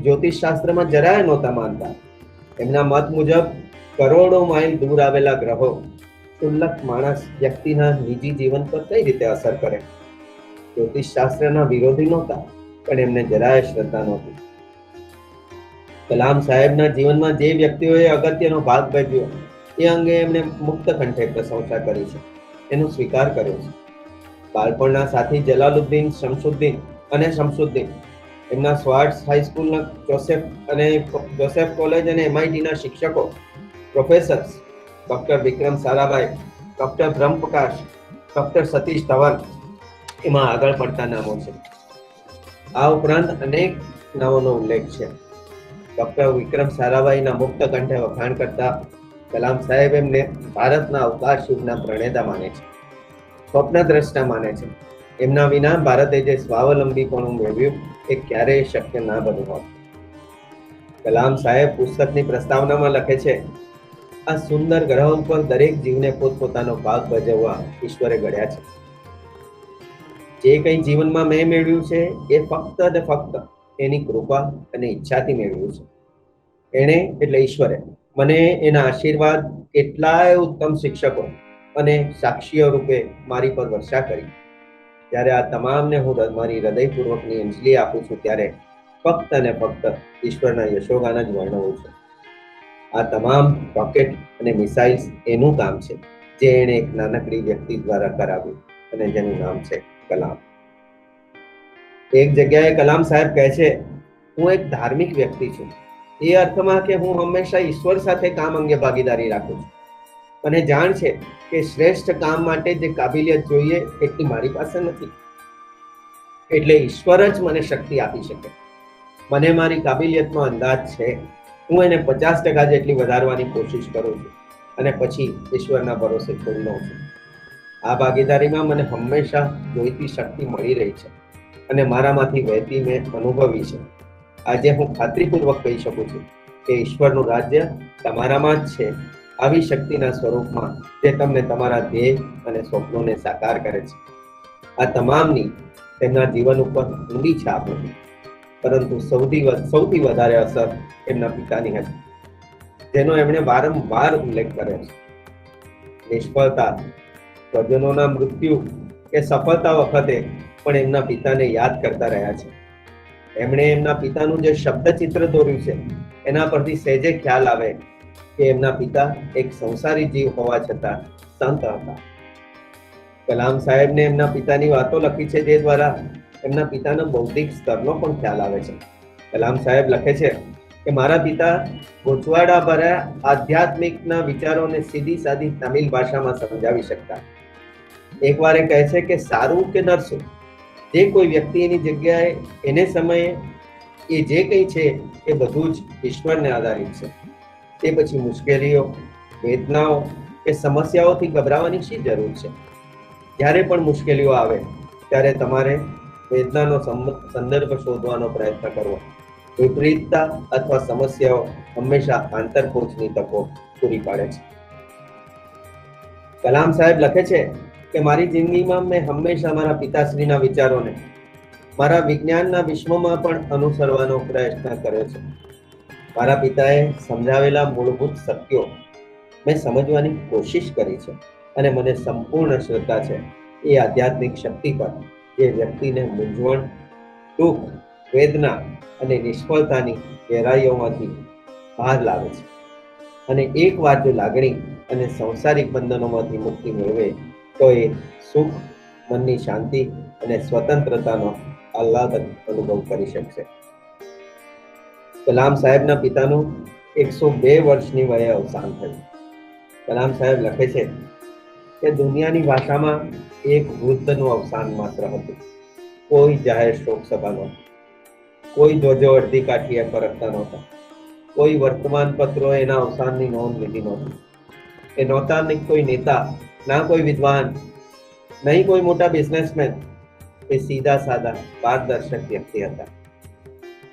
જ્યોતિષ શાસ્ત્રમાં જરાય નહોતા માનતા. એમના મત મુજબ કરોડો માઇલ દૂર આવેલા ગ્રહો ક્ષુલ્લક માણસ વ્યક્તિના નિજી જીવન પર કઈ રીતે અસર કરે? જ્યોતિષ શાસ્ત્રના વિરોધી નહોતા, પણ એમને જરાય શ્રદ્ધા નહોતી. કલામ સાહેબના જીવનમાં જે વ્યક્તિઓએ અગત્યનો ભાગ ભજવ્યો એ અંગે એમણે મુક્ત કંઠે પ્રશંસા કરી છે, એનો સ્વીકાર કર્યો છે. બાળપણના સાથી જલાલુદ્દીન શમસુદ્દીન, એમના સ્વાર્ટ્સ હાઈસ્કૂલના જોસેફ કોલેજ અને MITના શિક્ષકો, professors doctor Vikram Sarabhai, doctor Brahmprakash, doctor Satish Dhawan એમાં આગળ પડતા નામો છે. આ ઉપરાંત અનેક નામોનો ઉલ્લેખ છે. ડોક્ટર વિક્રમ સારાભાઈના મુક્ત કંઠે વખાણ કરતા કલામ સાહેબ એમને ભારતના અવકાશ યુગના પ્રણેતા માને છે. સ્વપ્નદ્રષ્ટા માને છે. એમના વિના ભારતે જે સ્વાવલંબીપણું મેળવ્યું એ ક્યારેય શક્ય ના બન્યું હોત. કલામ સાહેબ પુસ્તકની પ્રસ્તાવનામાં લખે છે, આ સુંદર ગ્રહ ઉપર દરેક જીવને પોતપોતાનો ભાગ ભજવવા ઈશ્વરે ઘડ્યા છે. જે કંઈ જીવનમાં મેં મેળવ્યું છે એ ફક્ત અને ફક્ત એની કૃપા અને ઈચ્છાથી મેળવ્યું છે. એણે એટલે ઈશ્વરે મને એના આશીર્વાદ કેટલાય ઉત્તમ શિક્ષકો અને સાક્ષીઓ રૂપે મારી પર વર્ષા કરી. ત્યારે આ તમામને હું મારી હૃદયપૂર્વકની અંજલિ આપું છું ત્યારે ફક્ત અને ફક્ત ઈશ્વરના યશોગાન જ વર્ણવું છું. આ તમામ રોકેટ અને મિસાઇલ્સ એનું કામ છે જે એણે એક નાનકડી વ્યક્તિ દ્વારા કરાવ્યું અને જેનું નામ છે કલામ. એક જગ્યાએ કલામ સાહેબ કહે છે, હું એક ધાર્મિક વ્યક્તિ છું, એ અર્થમાં કે હું હંમેશા ઈશ્વર સાથે કામ અંગે ભાગીદારી રાખું છું. મને જાણ છે કે શ્રેષ્ઠ કામ માટે જે કાબિલિયત જોઈએ એટલી મારી પાસે નથી, એટલે ઈશ્વર જ મને શક્તિ આપી શકે. મને મારી કાબિલિયતનો અંદાજ છે, હું એને 50% જેટલી વધારવાની કોશિશ કરું છું અને પછી ઈશ્વરના ભરોસે છોડી દઉં છું. આ ભાગીદારીમાં મને હંમેશા જોઈતી શક્તિ મળી રહી છે અને મારામાંથી વહેતી મેં અનુભવી છે. આજે હું ખાતરીપૂર્વક કહી શકું છું કે ઈશ્વરનું રાજ્ય તમારામાં જ છે, આવી શક્તિના સ્વરૂપમાં જે તમને તમારા ધ્યેય અને સ્વપ્નોને સાકાર કરે છે. આ તમામની તેમના જીવન ઉપર ઊંડી છાપ હતી, પરંતુ સૌથી વધારે અસર એમના પિતાની હતી, જેનો એમણે વારંવાર ઉલ્લેખ કર્યો છે. નિષ્ફળતા, સ્વજનોના મૃત્યુ કે સફળતા વખતે પણ એમના પિતાને યાદ કરતા રહ્યા છે. એમણે એમના પિતાનું જે શબ્દચિત્ર દોર્યું છે એના પરથી સહેજે ખ્યાલ આવે કે એમના પિતા એક સંસારી જીવ હોવા છતાં સંત હતા. કલામ સાહેબને એમના પિતાની વાતો લખી છે જે દ્વારા એમના પિતાના બૌદ્ધિક સ્તરનો પણ ખ્યાલ આવે છે. કલામ સાહેબ લખે છે કે મારા પિતા ગૂંચવાડા ભર્યા આધ્યાત્મિકના વિચારોને સીધી સાદી તમિલ ભાષામાં સમજાવી શકતા. એકવાર એ કહે છે કે સારું કે નરસું, જે કોઈ વ્યક્તિ એની જગ્યાએ એને સમયે એ જે કંઈ છે એ બધું જ ઈશ્વરને આધારિત છે. તે પછી મુશ્કેલીઓ, વેદનાઓ કે સમસ્યાઓથી ગભરાવાની શી જરૂર છે? જ્યારે પણ મુશ્કેલીઓ આવે ત્યારે તમારે વેદનાનો સંદર્ભ શોધવાનો પ્રયત્ન કરવો. વિપરીતતા અથવા સમસ્યાઓ હંમેશા આંતરપોચની તકો પૂરી પાડે છે. કલામ સાહેબ લખે છે કે મારી જિંદગીમાં મેં હંમેશા મારા પિતાશ્રીના વિચારોને મારા વિજ્ઞાનના વિશ્વમાં પણ અનુસરવાનો પ્રયત્ન કર્યો છે. મારા પિતાએ સમજાવેલા મૂળભૂત સત્યો મેં સમજવાની કોશિશ કરી છે અને મને સંપૂર્ણ શ્રદ્ધા છે એ આધ્યાત્મિક શક્તિ પર જે વ્યક્તિને મૂંઝવણ, દુઃખ, વેદના અને નિષ્ફળતાની ગહેરાઈઓમાંથી બહાર લાવે છે. અને એક વાર જો લાગણી અને સંસારિક બંધનોમાંથી મુક્તિ મેળવે તો એ સુખ, મનની શાંતિ અને સ્વતંત્રતાનો આહલાદક અનુભવ કરી શકશે. કલામ સાહેબના પિતાનું 102 વર્ષની વયે અવસાન થયું. કલામ સાહેબ લખે છે કે દુનિયાની ભાષામાં એક વૃદ્ધનું અવસાન માત્ર હતું. કોઈ જાહેર શોક સભા નહોતી, કોઈ ધ્વજો અડધી કાઠીએ ફરકતા નહોતા, કોઈ વર્તમાન પત્રો એના અવસાનની નોંધ લીધી નહોતી. એ નહોતા નહીં કોઈ નેતા, ના કોઈ વિદ્વાન, નહીં કોઈ મોટા બિઝનેસમેન. એ સીધા સાદા પારદર્શક વ્યક્તિ હતા.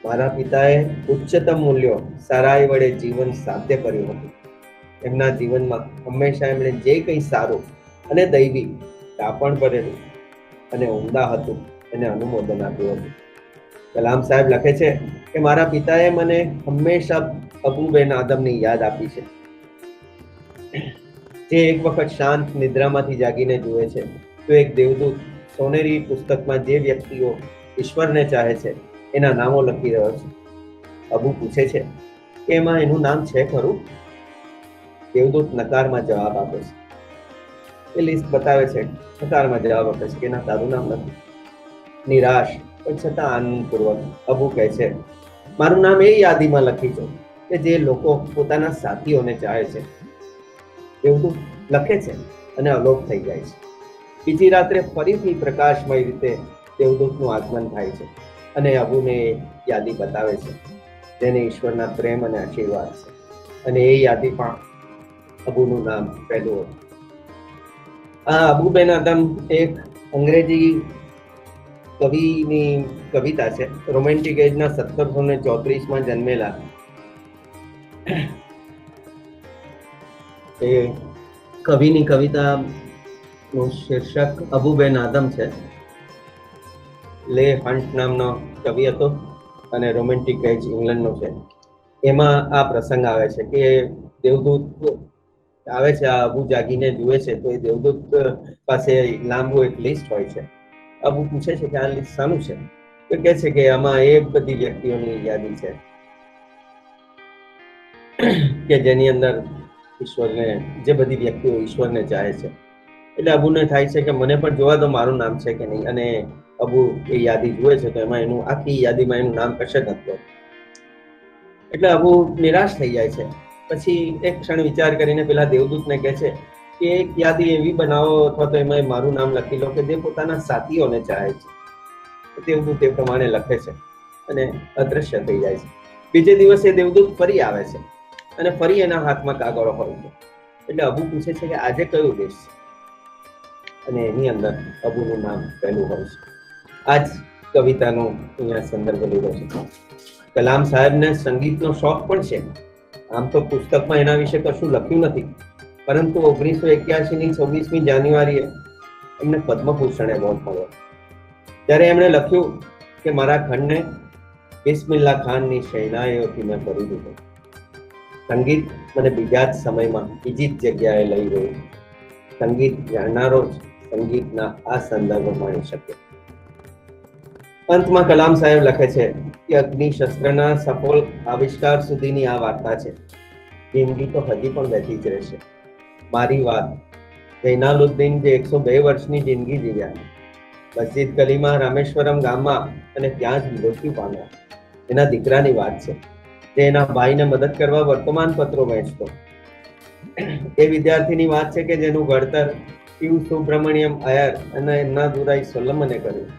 મારા પિતાએ ઉચ્ચતમ મૂલ્યો સારાઈ વડે જીવન સાધ્ય કર્યું હતું. એમના જીવનમાં હંમેશા એમણે જે કંઈ સારું અને દૈવી, કાપણ ભરેલું અને ઉમદા હતું એને અનુમોદન આપ્યું હતું. કલામ સાહેબ લખે છે કે મારા પિતાએ મને હંમેશા અબુબેન આદમની યાદ આપી છે, જે એક વખત શાંત નિદ્રામાંથી જાગીને જુએ છે તો એક દેવદૂત સોનેરી પુસ્તકમાં જે વ્યક્તિઓ ઈશ્વરને ચાહે છે એના નામો લખી રહ્યો છે. અબુ પૂછે છે કે એમાં એનું નામ છે ખરું? દેવદૂત નકારમાં જવાબ આપે છે. એ લિસ્ટ બતાવે છે, નકારમાં જવાબ આપે છે કે ના, તારું નામ નથી. નિરાશ પણ છતાં આનંદપૂર્વક અબુ કહે છે, મારું નામ એ યાદીમાં લખી દો કે જે લોકો પોતાના સાથીઓને ચાહે છે. દેવદૂત લખે છે અને અલોપ થઈ જાય છે. બીજી રાત્રે ફરીથી પ્રકાશમય રીતે દેવદૂતનું આગમન થાય છે અને અબુને યાદી બતાવે છે જેને ઈશ્વરના પ્રેમ અને આશીર્વાદ છે. અને એ યાદીમાં અબુનું નામ પહેલું હતું. આ અબુબેન આદમ એક અંગ્રેજી કવિની કવિતા છે. રોમેન્ટિક એજના 1734માં જન્મેલા એ કવિની કવિતાનું શીર્ષક અબુબેન આદમ છે. લે હન્ટ નામનો કવિ હતો અને રોમેન્ટિક એજ ઇંગ્લેન્ડનો છે. એમાં આ પ્રસંગ આવે છે કે દેવદૂત આવે છે, આ અબુ જાગીને જુએ છે તો એ દેવદૂત પાસે લાંબુ એક લિસ્ટ હોય છે. અબુ પૂછે છે કે આ લિસ્ટ શાનું છે? તો કહે છે કે આમાં એ બધી વ્યક્તિઓની યાદી છે કે જેની અંદર ઈશ્વરને, જે બધી વ્યક્તિઓ ઈશ્વરને ચાહે છે. એટલે અબુને થાય છે કે મને પણ જોવા દો મારું નામ છે કે નહીં. અને અબુ એ યાદી જુએ છે તો એમાં એનું આખી યાદીમાં એનું નામ કશે જ નથી. એટલે અબુ નિરાશ થઈ જાય છે. પછી એક ક્ષણ વિચાર કરીને પેલા દેવદૂતને કહે છે કે એક યાદી એવી બનાવો અથવા તો એમાં મારું નામ લખી લો કે જે પોતાના સાથીઓને ચાહે છે. દેવદૂત એ પ્રમાણે લખે છે અને અદ્રશ્ય થઈ જાય છે. બીજે દિવસે દેવદૂત ફરી આવે છે અને ફરી એના હાથમાં કાગળો હોય છે. એટલે અબુ પૂછે છે કે આજે કયો દેશ છે? અને એની અંદર અબુનું નામ પહેલું હોય છે. આ જ કવિતાનો અહીંયા સંદર્ભ લીધો છે. કલામ સાહેબને સંગીતનો શોખ પણ છે. આમ તો પુસ્તકમાં એના વિશે કશું લખ્યું નથી, પરંતુ 1981ની 26મી જાન્યુઆરીએ એમને પદ્મભૂષણ એવોર્ડ મળ્યો. ત્યારે એમણે લખ્યું કે મારા ખંડને બિસ્મિલ્લા ખાનની શહેનાઈઓથી મેં ભરી દીધો. સંગીત મને બીજા જ સમયમાં બીજી જ જગ્યાએ લઈ ગયું. સંગીત જાણનારો જ સંગીતના આ સંદર્ભ માણી શકે. અંતમાં કલામ સાહેબ લખે છે કે અગ્નિ શસ્ત્રના સફળ આવિષ્કાર સુધીની આ વાર્તા છે. જિંદગી તો હજી પણ વહેતી જ રહેશે. મારી વાત જૈનાલુદ્દીન જે 102 વર્ષની જિંદગી જીવ્યા, મસ્જિદ ગલીમાં રામેશ્વરમ ગામમાં અને ત્યાં જ મૃત્યુ પામ્યા, એના દીકરાની વાત છે, જે એના ભાઈને મદદ કરવા વર્તમાન પત્રો વેચતો. એ વિદ્યાર્થીની વાત છે કે જેનું ઘડતર શિવ સુબ્રમણ્યમ અયર અને એમના દુરાઈ સોલમને કર્યું.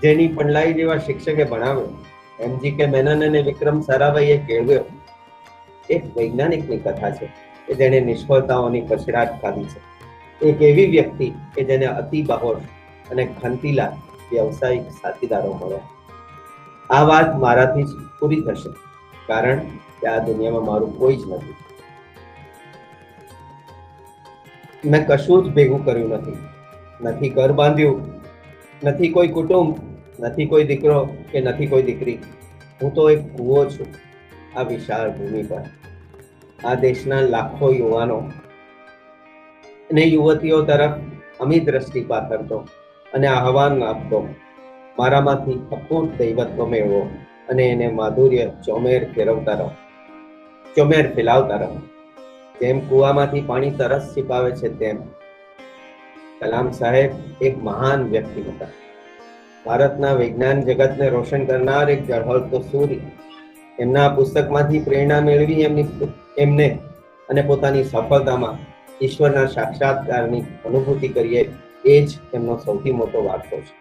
જેની પંડલાઈ જેવા શિક્ષકે ભણાવ્યો, MGK મેનન અને વિક્રમ સારાભાઈએ કેળવ્યો. એક વૈજ્ઞાનિકની કથા છે કે જેને નિષ્ફળતાઓની પછડાટ ખાધી છે. એક એવી વ્યક્તિ કે જેને અતિ બહોશ અને ખંતીલા વ્યવસાયિક સાથીદારો મળ્યા. આ વાત મારાથી જ પૂરી થશે, કારણ કે આ દુનિયામાં મારું કોઈ જ નથી. મેં કશું જ ભેગું કર્યું નથી. નથી ઘર બાંધ્યું, નથી કોઈ કુટુંબ, નથી કોઈ દીકરો કે નથી કોઈ દીકરી. હું તો એક કૂવો છું આ વિશાળ ભૂમિ પર. આ દેશના લાખો યુવાનો અને યુવતીઓ તરફ અમી દ્રષ્ટિ પાથરતો અને આહવાન આપતો, મારામાંથી અખૂટ દૈવત્વ મેળવો અને એને માધુર્ય ચોમેર ફેલાવતા રહો. જેમ કૂવામાંથી પાણી તરસ છીપાવે છે, તેમ કલામ સાહેબ એક મહાન વ્યક્તિ હતા. ભારતના વિજ્ઞાન જગતને રોશન કરનાર એક ઝળહળતો સૂર્ય. એમના પુસ્તકમાંથી પ્રેરણા મેળવી એમને અને પોતાની સફળતામાં ઈશ્વરના સાક્ષાત્કારની અનુભૂતિ કરીએ, એ જ એમનો સૌથી મોટો વારસો છે.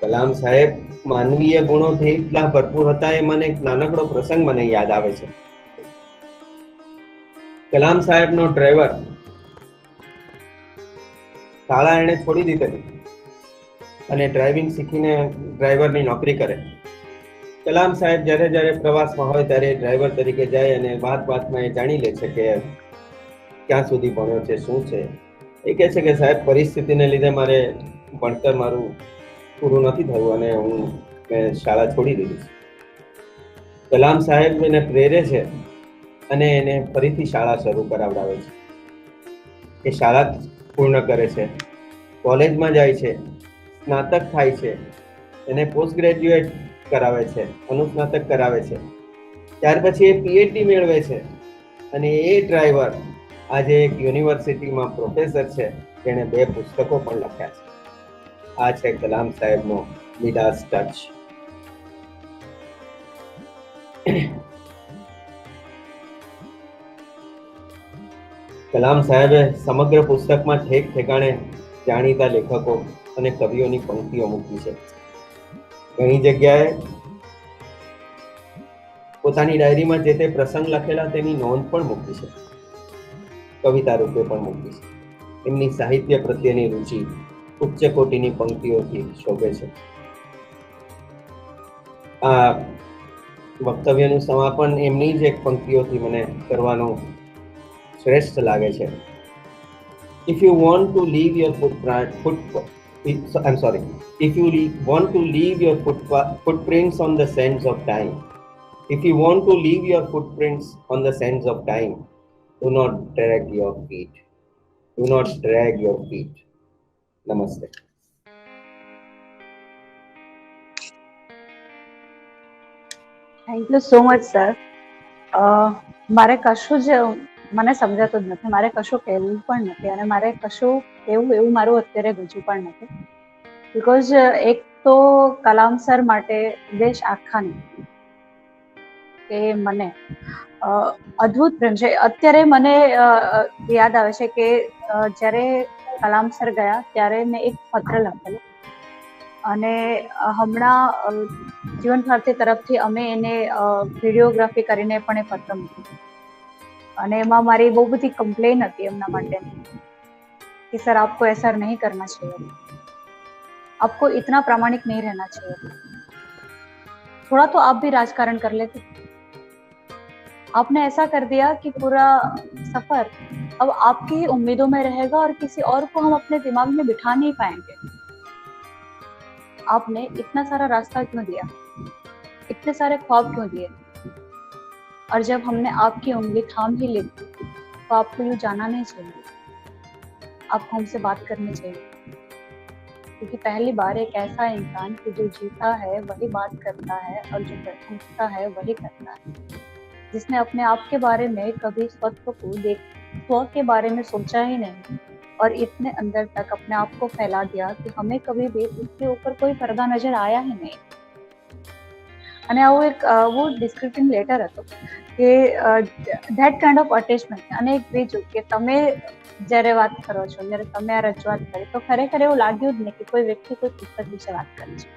કલામ સાહેબ માનવીય ગુણોથી એટલા ભરપૂર હતા, એ મને એક નાનકડો પ્રસંગ મને યાદ આવે છે. કલામ સાહેબનો ડ્રાઈવર શાળા એણે છોડી દીધેલી અને ડ્રાઇવિંગ શીખીને ડ્રાઈવરની નોકરી કરે. કલામ સાહેબ જ્યારે પ્રવાસમાં હોય ત્યારે ડ્રાઈવર તરીકે જાય અને વાતમાં એ જાણી લે છે કે ક્યાં સુધી ભણ્યો છે, શું છે. એ કહે છે કે સાહેબ પરિસ્થિતિને લીધે મારે ભણતર મારું પૂરું નથી થયું અને મેં શાળા છોડી દીધી છે. કલામ સાહેબ એને પ્રેરે છે અને એને ફરીથી શાળા શરૂ કરાવડાવે છે. એ શાળા પૂર્ણ કરે છે, કોલેજમાં જાય છે, સ્નાતક થાય છે, એને પોસ્ટ ગ્રેજ્યુએટ કરાવે છે, અનુસ્નાતક કરાવે છે. ત્યાર પછી એ PhD મેળવે છે અને એ ડ્રાઈવર આજે એક યુનિવર્સિટીમાં પ્રોફેસર છે, જેણે 2 પુસ્તકો પણ લખ્યા છે. આ છે કલામ સાહેબનો મિડાસ ટચ. કલામ સાહેબે સમગ્ર પુસ્તકમાં ઠેક ઠેકાણે જાણીતા લેખકો અને કવિઓની પંક્તિઓ મૂકી છે. ઘણી જગ્યાએ પોતાની ડાયરીમાં જે તે પ્રસંગ લખેલા તેની નોંધ પણ મૂકી છે, કવિતા રૂપે પણ મૂકી છે. એમની સાહિત્ય પ્રત્યેની રુચિ ઉચ્ચ કોટીની પંક્તિઓથી શોભે છે. આ વક્તવ્યનું સમાપન એમની જ એક પંક્તિઓથી મને કરવાનું શ્રેષ્ઠ લાગે છે. If you want to leave your if you want to leave your footprints on the sands of time, if you want to leave your footprints on the sands of time, do not drag your feet. Do not drag your feet. Namaste. Thank you so much sir. મારે કશું જ મને સમજાતું જ નથી, મારે કશું કહેવું પણ નથી અને મારે કશું કહેવું એવું મારું અત્યારે ગજું પણ નથી. બિકોઝ એક તો કલામ સર માટે દેશ આખાની કે મને અદ્ભુત પ્રેમ છે. અત્યારે મને યાદ આવે છે કે જ્યારે કલામ સર ગયા ત્યારે મેં એક પત્ર લખેલો અને હમણાં જીવન ભારતી તરફથી અમે એને વિડીયોગ્રાફી કરીને પણ એ પત્ર મૂક્યું અને એમાં મારી બહુ બધી કમ્પ્લેન હતી એમના માટે કે સર આપકો ऐसा नहीं करना चाहिए, आपको इतना प्रामाणिक नहीं रहना चाहिए, थोड़ा तो आप भी राजकारण कर लेते. आपने ऐसा कर दिया कि पूरा सफर अब आपकी ही उम्मीदों में रहेगा और किसी और को हम अपने दिमाग में बिठा नहीं पाएंगे. आपने इतना सारा रास्ता क्यों दिया, इतने सारे ख्वाब क्यों दिए, और जब हमने आपकी उंगली थाम ही ली तो आपको यूं जाना नहीं चाहिए, आपको हमसे बात करनी चाहिए. क्योंकि पहली बार एक ऐसा इंसान कि जो जीता है वही बात करता है और जो उठता है वही करता है, जिसने अपने आप के बारे में कभी स्व के बारे में सोचा ही नहीं और इतने अंदर तक अपने आप को फैला दिया कि हमें कभी भी उसके ऊपर कोई पर्दा नजर आया ही नहीं. અને આવું એક वो ડિસ્ક્રિપ્ટિવ લેટર હતો કે ધેટ કાઇન્ડ ઓફ અટેચમેન્ટ. અને એક બીજું કે તમે જ્યારે વાત કરો છો, જ્યારે તમે આ રજૂઆત કરી તો ખરેખર એવું લાગ્યું જ નહીં કે કોઈ વ્યક્તિ કોઈ પુસ્તક વિશે વાત કરે છે.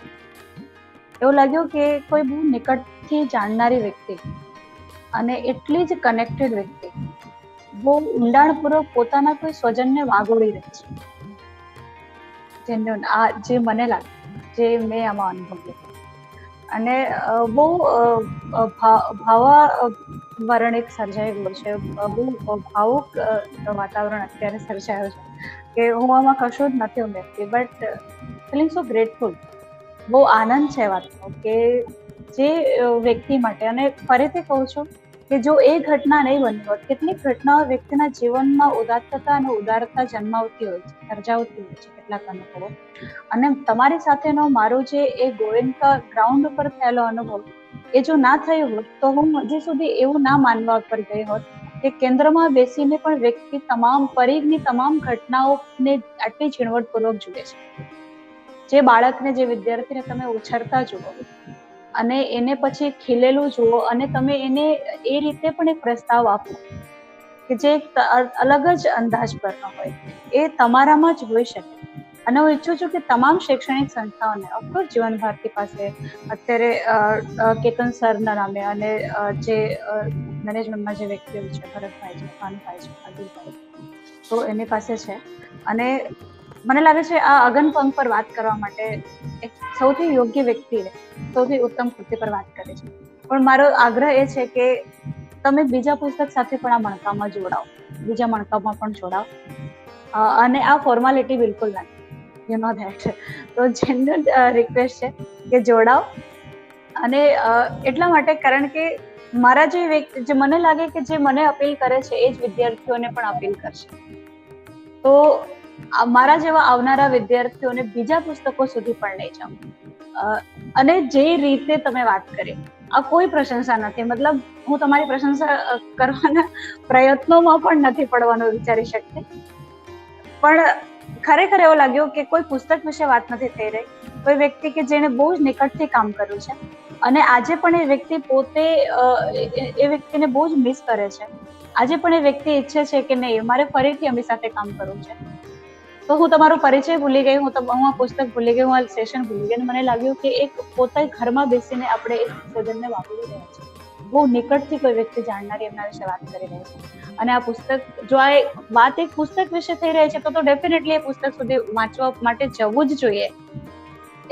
એવું લાગ્યું કે કોઈ બહુ નિકટથી જાણનારી વ્યક્તિ અને એટલી જ કનેક્ટેડ વ્યક્તિ બહુ ઊંડાણપૂર્વક પોતાના કોઈ સ્વજનને વાગોળી રહી છે. જેન્યુઅન આ જે મને લાગે, જે મેં આમાં અનુભવ્યું. અને બહુ ભાવાવરણ એક સર્જાઈ ગયું છે, બહુ ભાવુક વાતાવરણ અત્યારે સર્જાયું છે કે હું આમાં કશું જ નથી ઉમેરતી, બટ ફિલિંગ સો ગ્રેટફુલ. બહુ આનંદ છે વાતનો કે જે વ્યક્તિ માટે, અને ફરીથી કહું છું કે જો એ ઘટના નહીં બની હોત, કેટલીક ઘટનાઓ વ્યક્તિના જીવનમાં ઉદાત્તતા અને ઉદારતા જન્માવતી હોય છે, સર્જાવતી હોય છે કેટલાક અનુભવો. અને તમારી સાથેનો મારો જે એ ગોયન્કા ગ્રાઉન્ડ ઉપર થયેલો અનુભવ એ જો ના થયું હોત તો હું હજી સુધી એવું ના માનવા પર ગઈ હોત કે કેન્દ્રમાં બેસીને પણ વ્યક્તિ તમામ પરિઘની તમામ ઘટનાઓને આટલી ઝીણવટપૂર્વક જુએ છે. જે બાળકને, જે વિદ્યાર્થીને તમે ઉછરતા જુઓ અને એને પછી ખીલેલું જુઓ અને તમે એને એ રીતે પણ એક પ્રસ્તાવ આપો કે જે એક અલગ જ અંદાજ પરનો હોય, એ તમારામાં જ હોઈ શકે. અને હું ઈચ્છું છું કે તમામ શૈક્ષણિક સંસ્થાઓને, ઓફકોર્સ જીવન ભારતી પાસે અત્યારે કેતન સરના નામે અને જે મેનેજમેન્ટમાં જે વ્યક્તિઓ છે, ભરતભાઈ છે, ભાનુભાઈ છે, અતુલભાઈ, તો એની પાસે છે. અને મને લાગે છે આ અગનપંખ પર વાત કરવા માટે એક સૌથી યોગ્ય વ્યક્તિ સૌથી ઉત્તમ કૃતિ પર વાત કરે છે. પણ મારો આગ્રહ એ છે કે તમે બીજા પુસ્તક સાથે પણ આ મણકામાં જોડાઓ, બીજા મણકામાં પણ જોડાઓ. અને આ ફોર્માલિટી બિલકુલ નથી, યુ નો ધેટ. તો જેન્યુઅન રિક્વેસ્ટ છે કે જોડાઓ. અને એટલા માટે કારણ કે મારા જે વ્યક્તિ, જે મને લાગે કે જે મને અપીલ કરે છે એ જ વિદ્યાર્થીઓને પણ અપીલ કરશે. તો મારા જેવા આવનારા વિદ્યાર્થીઓને બીજા પુસ્તકો સુધી પણ લઈ જાઓ. અને જે રીતે તમે વાત કરી, આ કોઈ પ્રશંસા નથી, મતલબ હું તમારી પ્રશંસા કરવાના પ્રયત્નોમાં પણ નથી પડવાનું વિચારી શકતી. પણ ખરેખર એવું લાગ્યું કે કોઈ પુસ્તક વિશે વાત નથી થઈ રહી, કોઈ વ્યક્તિ કે જેને બહુ જ નિકટથી કામ કર્યું છે અને આજે પણ એ વ્યક્તિ પોતે એ વ્યક્તિને બહુ જ મિસ કરે છે. આજે પણ એ વ્યક્તિ ઈચ્છે છે કે નહીં, મારે ફરીથી અમી સાથે કામ કરવું છે. તો હું તમારો પરિચય ભૂલી ગઈ, હું આ પુસ્તક ભૂલી ગઈ, હું આ સેશન ભૂલી ગઈ. મને લાગ્યું કે એક પોતે ઘરમાં બેસીને આપણે એક સ્વજનને વાપરી રહ્યા છીએ, બહુ નિકટથી કોઈ વ્યક્તિ જાણનારી એમના વિશે વાત કરી રહી છે. અને આ પુસ્તક, જો આ વાત એક પુસ્તક વિશે થઈ રહી છે તો ડેફિનેટલી એ પુસ્તક સુધી વાંચવા માટે જવું જ જોઈએ,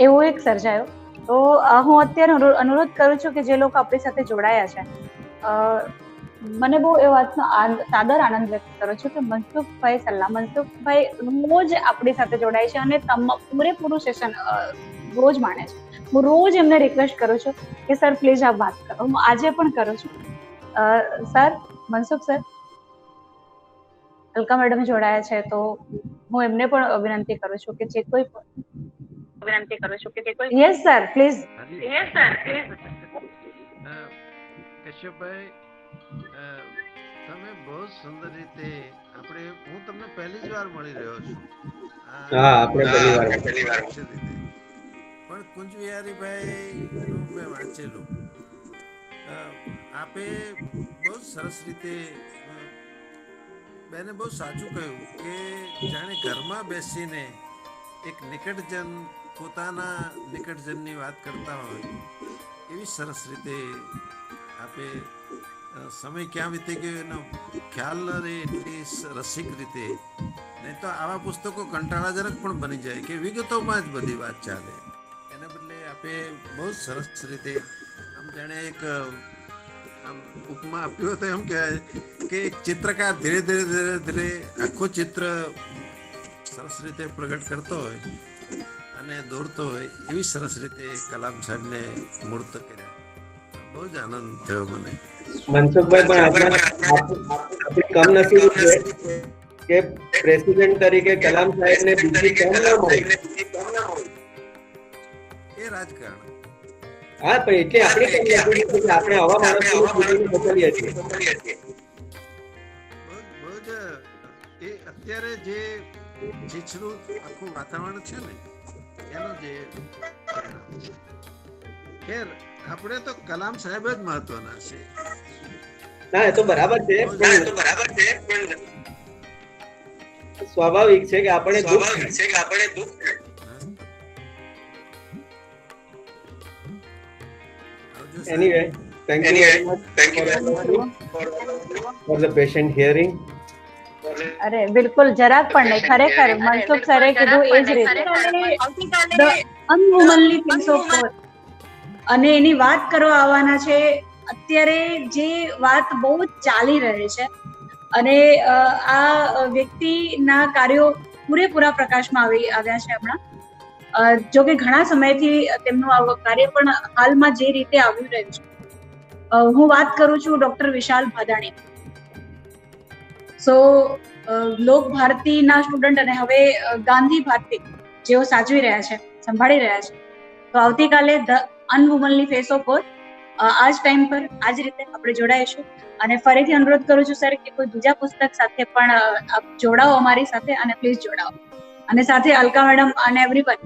એવું એક સર્જાયો. તો હું અત્યારે અનુરોધ કરું છું કે જે લોકો આપણી સાથે જોડાયા છે, મને બહુ એ વાતનો સાદર આનંદ વ્યક્ત કરું છું કે મનસુખભાઈ રોજ આપણી સાથે જોડાય છે અને પૂરેપૂરું સેશન રોજ માણે છે. હું રોજ એમને રિક્વેસ્ટ કરું છું કે સર પ્લીઝ આપ વાત કરો. હું આજે પણ કરું છું. Sir, Mansukh sir, Alka madam જોડાયા છે તો હું એમને પણ વિનંતી કરું છું કે જે કોઈ યસ સર પ્લીઝ. કશ્યપભાઈ, તમે બહુ સુંદર રીતે, હું તમને પહેલી જ વાર મળી રહ્યો છું. હા, આપણે પહેલી વાર. પણ કુંજ વિહારીભાઈ નું મેં વાંચેલું. આપે બહુ સરસ રીતે બેને બહુ સાચું કહ્યું કે જાણે ઘરમાં બેસીને એક નિકટજન પોતાના નિકટજનની વાત કરતા હોય એવી સરસ રીતે આપે સમય ક્યાં વીતી ગયો એનો ખ્યાલ ન રહે એટલી રસિક રીતે. નહીં તો આવા પુસ્તકો કંટાળાજનક પણ બની જાય કે વિગતોમાં જ બધી વાત ચાલે. એના બદલે આપે બહુ સરસ રીતે આમ જાણે એક આમ ઉપમા આપ્યો હતો એમ કહેવાય કે એક ચિત્રકાર ધીરે ધીરે ધીરે ધીરે આખું ચિત્ર સરસ રીતે પ્રગટ કરતો હોય અને દોરતો હોય એવી સરસ રીતે કલામ સાહેબને મૂર્ત કર્યા. બહુ જ આનંદ થયો મને. મનસુખભાઈ, પણ આપણે કમનસીબ છે કે પ્રેસિડેન્ટ તરીકે કલામ સાહેબને બીજી કેમ ન મળી? એ રાજકારણ. હા, પણ એટલે આપણે આપણે આવા માણસોને મોકલીએ છીએ. બહુ જ એ અત્યારે જે છીછરું આખું વાતાવરણ છે ને એનો જે ખેર આપણે તો કલામ સાહેબ જ મહત્વના છે. ના, એ તો બરાબર છે. સ્વાભાવિક છે કે આપણે દુઃખ. Anyway, thank you very much for the patient hearing. અરે બિલકુલ, જરાક પણ નહીં. ખરેખર મનસુખ સરે કીધું એ જ રીતે અનવુમનલી ફેસ ઓફ વોર અને એની વાત કરવા આવવાના છે. અત્યારે જે વાત બહુ જ ચાલી રહી છે અને આ વ્યક્તિના કાર્યો પૂરેપૂરા પ્રકાશમાં આવ્યા છે હમણાં. જો કે ઘણા સમયથી તેમનું આ કાર્ય પણ હાલમાં જે રીતે આવી રહ્યું છે. હું વાત કરું છું ડોક્ટર વિશાલ ભાદાણી. સો લોક ભારતીના સ્ટુડન્ટ અને હવે ગાંધી ભારતી જેઓ સાચવી રહ્યા છે, સંભાળી રહ્યા છે. તો આવતીકાલે ધ અનવુમનલી ફેસ ઓફ વોર આ જ ટાઈમ પર આ જ રીતે આપણે જોડાઈશું. અને ફરીથી અનુરોધ કરું છું સર કે કોઈ બીજા પુસ્તક સાથે પણ જોડાઓ અમારી સાથે, અને પ્લીઝ જોડાઓ. અને સાથે અલકા મેડમ અને એવરીવન,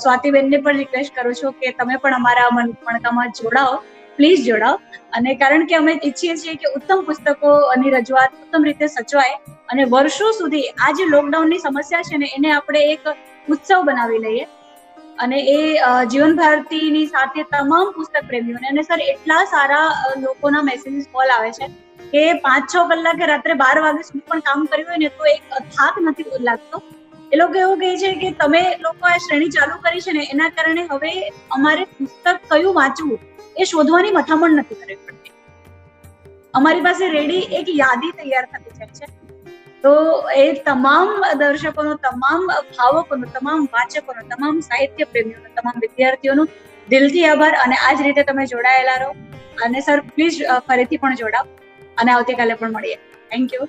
સ્વાતિબેનને પણ રિક્વેસ્ટ કરું છું કે તમે પણ અમારા મણકામાં જોડાઓ, પ્લીઝ જોડાઓ. અને કારણ કે અમે ઈચ્છીએ છીએ કે ઉત્તમ પુસ્તકોની રજૂઆત ઉત્તમ રીતે સચવાય અને વર્ષો સુધી આ જે લોકડાઉનની સમસ્યા છે ને એને આપણે એક ઉત્સવ બનાવી લઈએ. અને એ જીવન ભારતીની સાથે તમામ પુસ્તક પ્રેમીઓને, અને સર એટલા સારા લોકોના મેસેજીસ કોલ આવે છે કે 5-6 કલાકે રાત્રે 12 વાગ્યા સુધી પણ કામ કર્યું હોય ને તો એક થાક નથી લાગતો. એ લોકો એવું કહે છે કે તમે લોકો આ શ્રેણી ચાલુ કરી છે ને એના કારણે હવે અમારે પુસ્તક કયું વાંચવું એ શોધવાની મથામણ નથી કરવી પડતી. અમારી પાસે રેડી એક યાદી તૈયાર થતી જાય છે. તો એ તમામ દર્શકોનો, તમામ ભાવકોનો, તમામ વાચકોનો, તમામ સાહિત્ય પ્રેમીઓનો, તમામ વિદ્યાર્થીઓનો દિલથી આભાર. અને આ જ રીતે તમે જોડાયેલા રહો. અને સર પ્લીઝ ફરીથી પણ જોડાઓ અને આવતીકાલે પણ મળીએ. Thank you.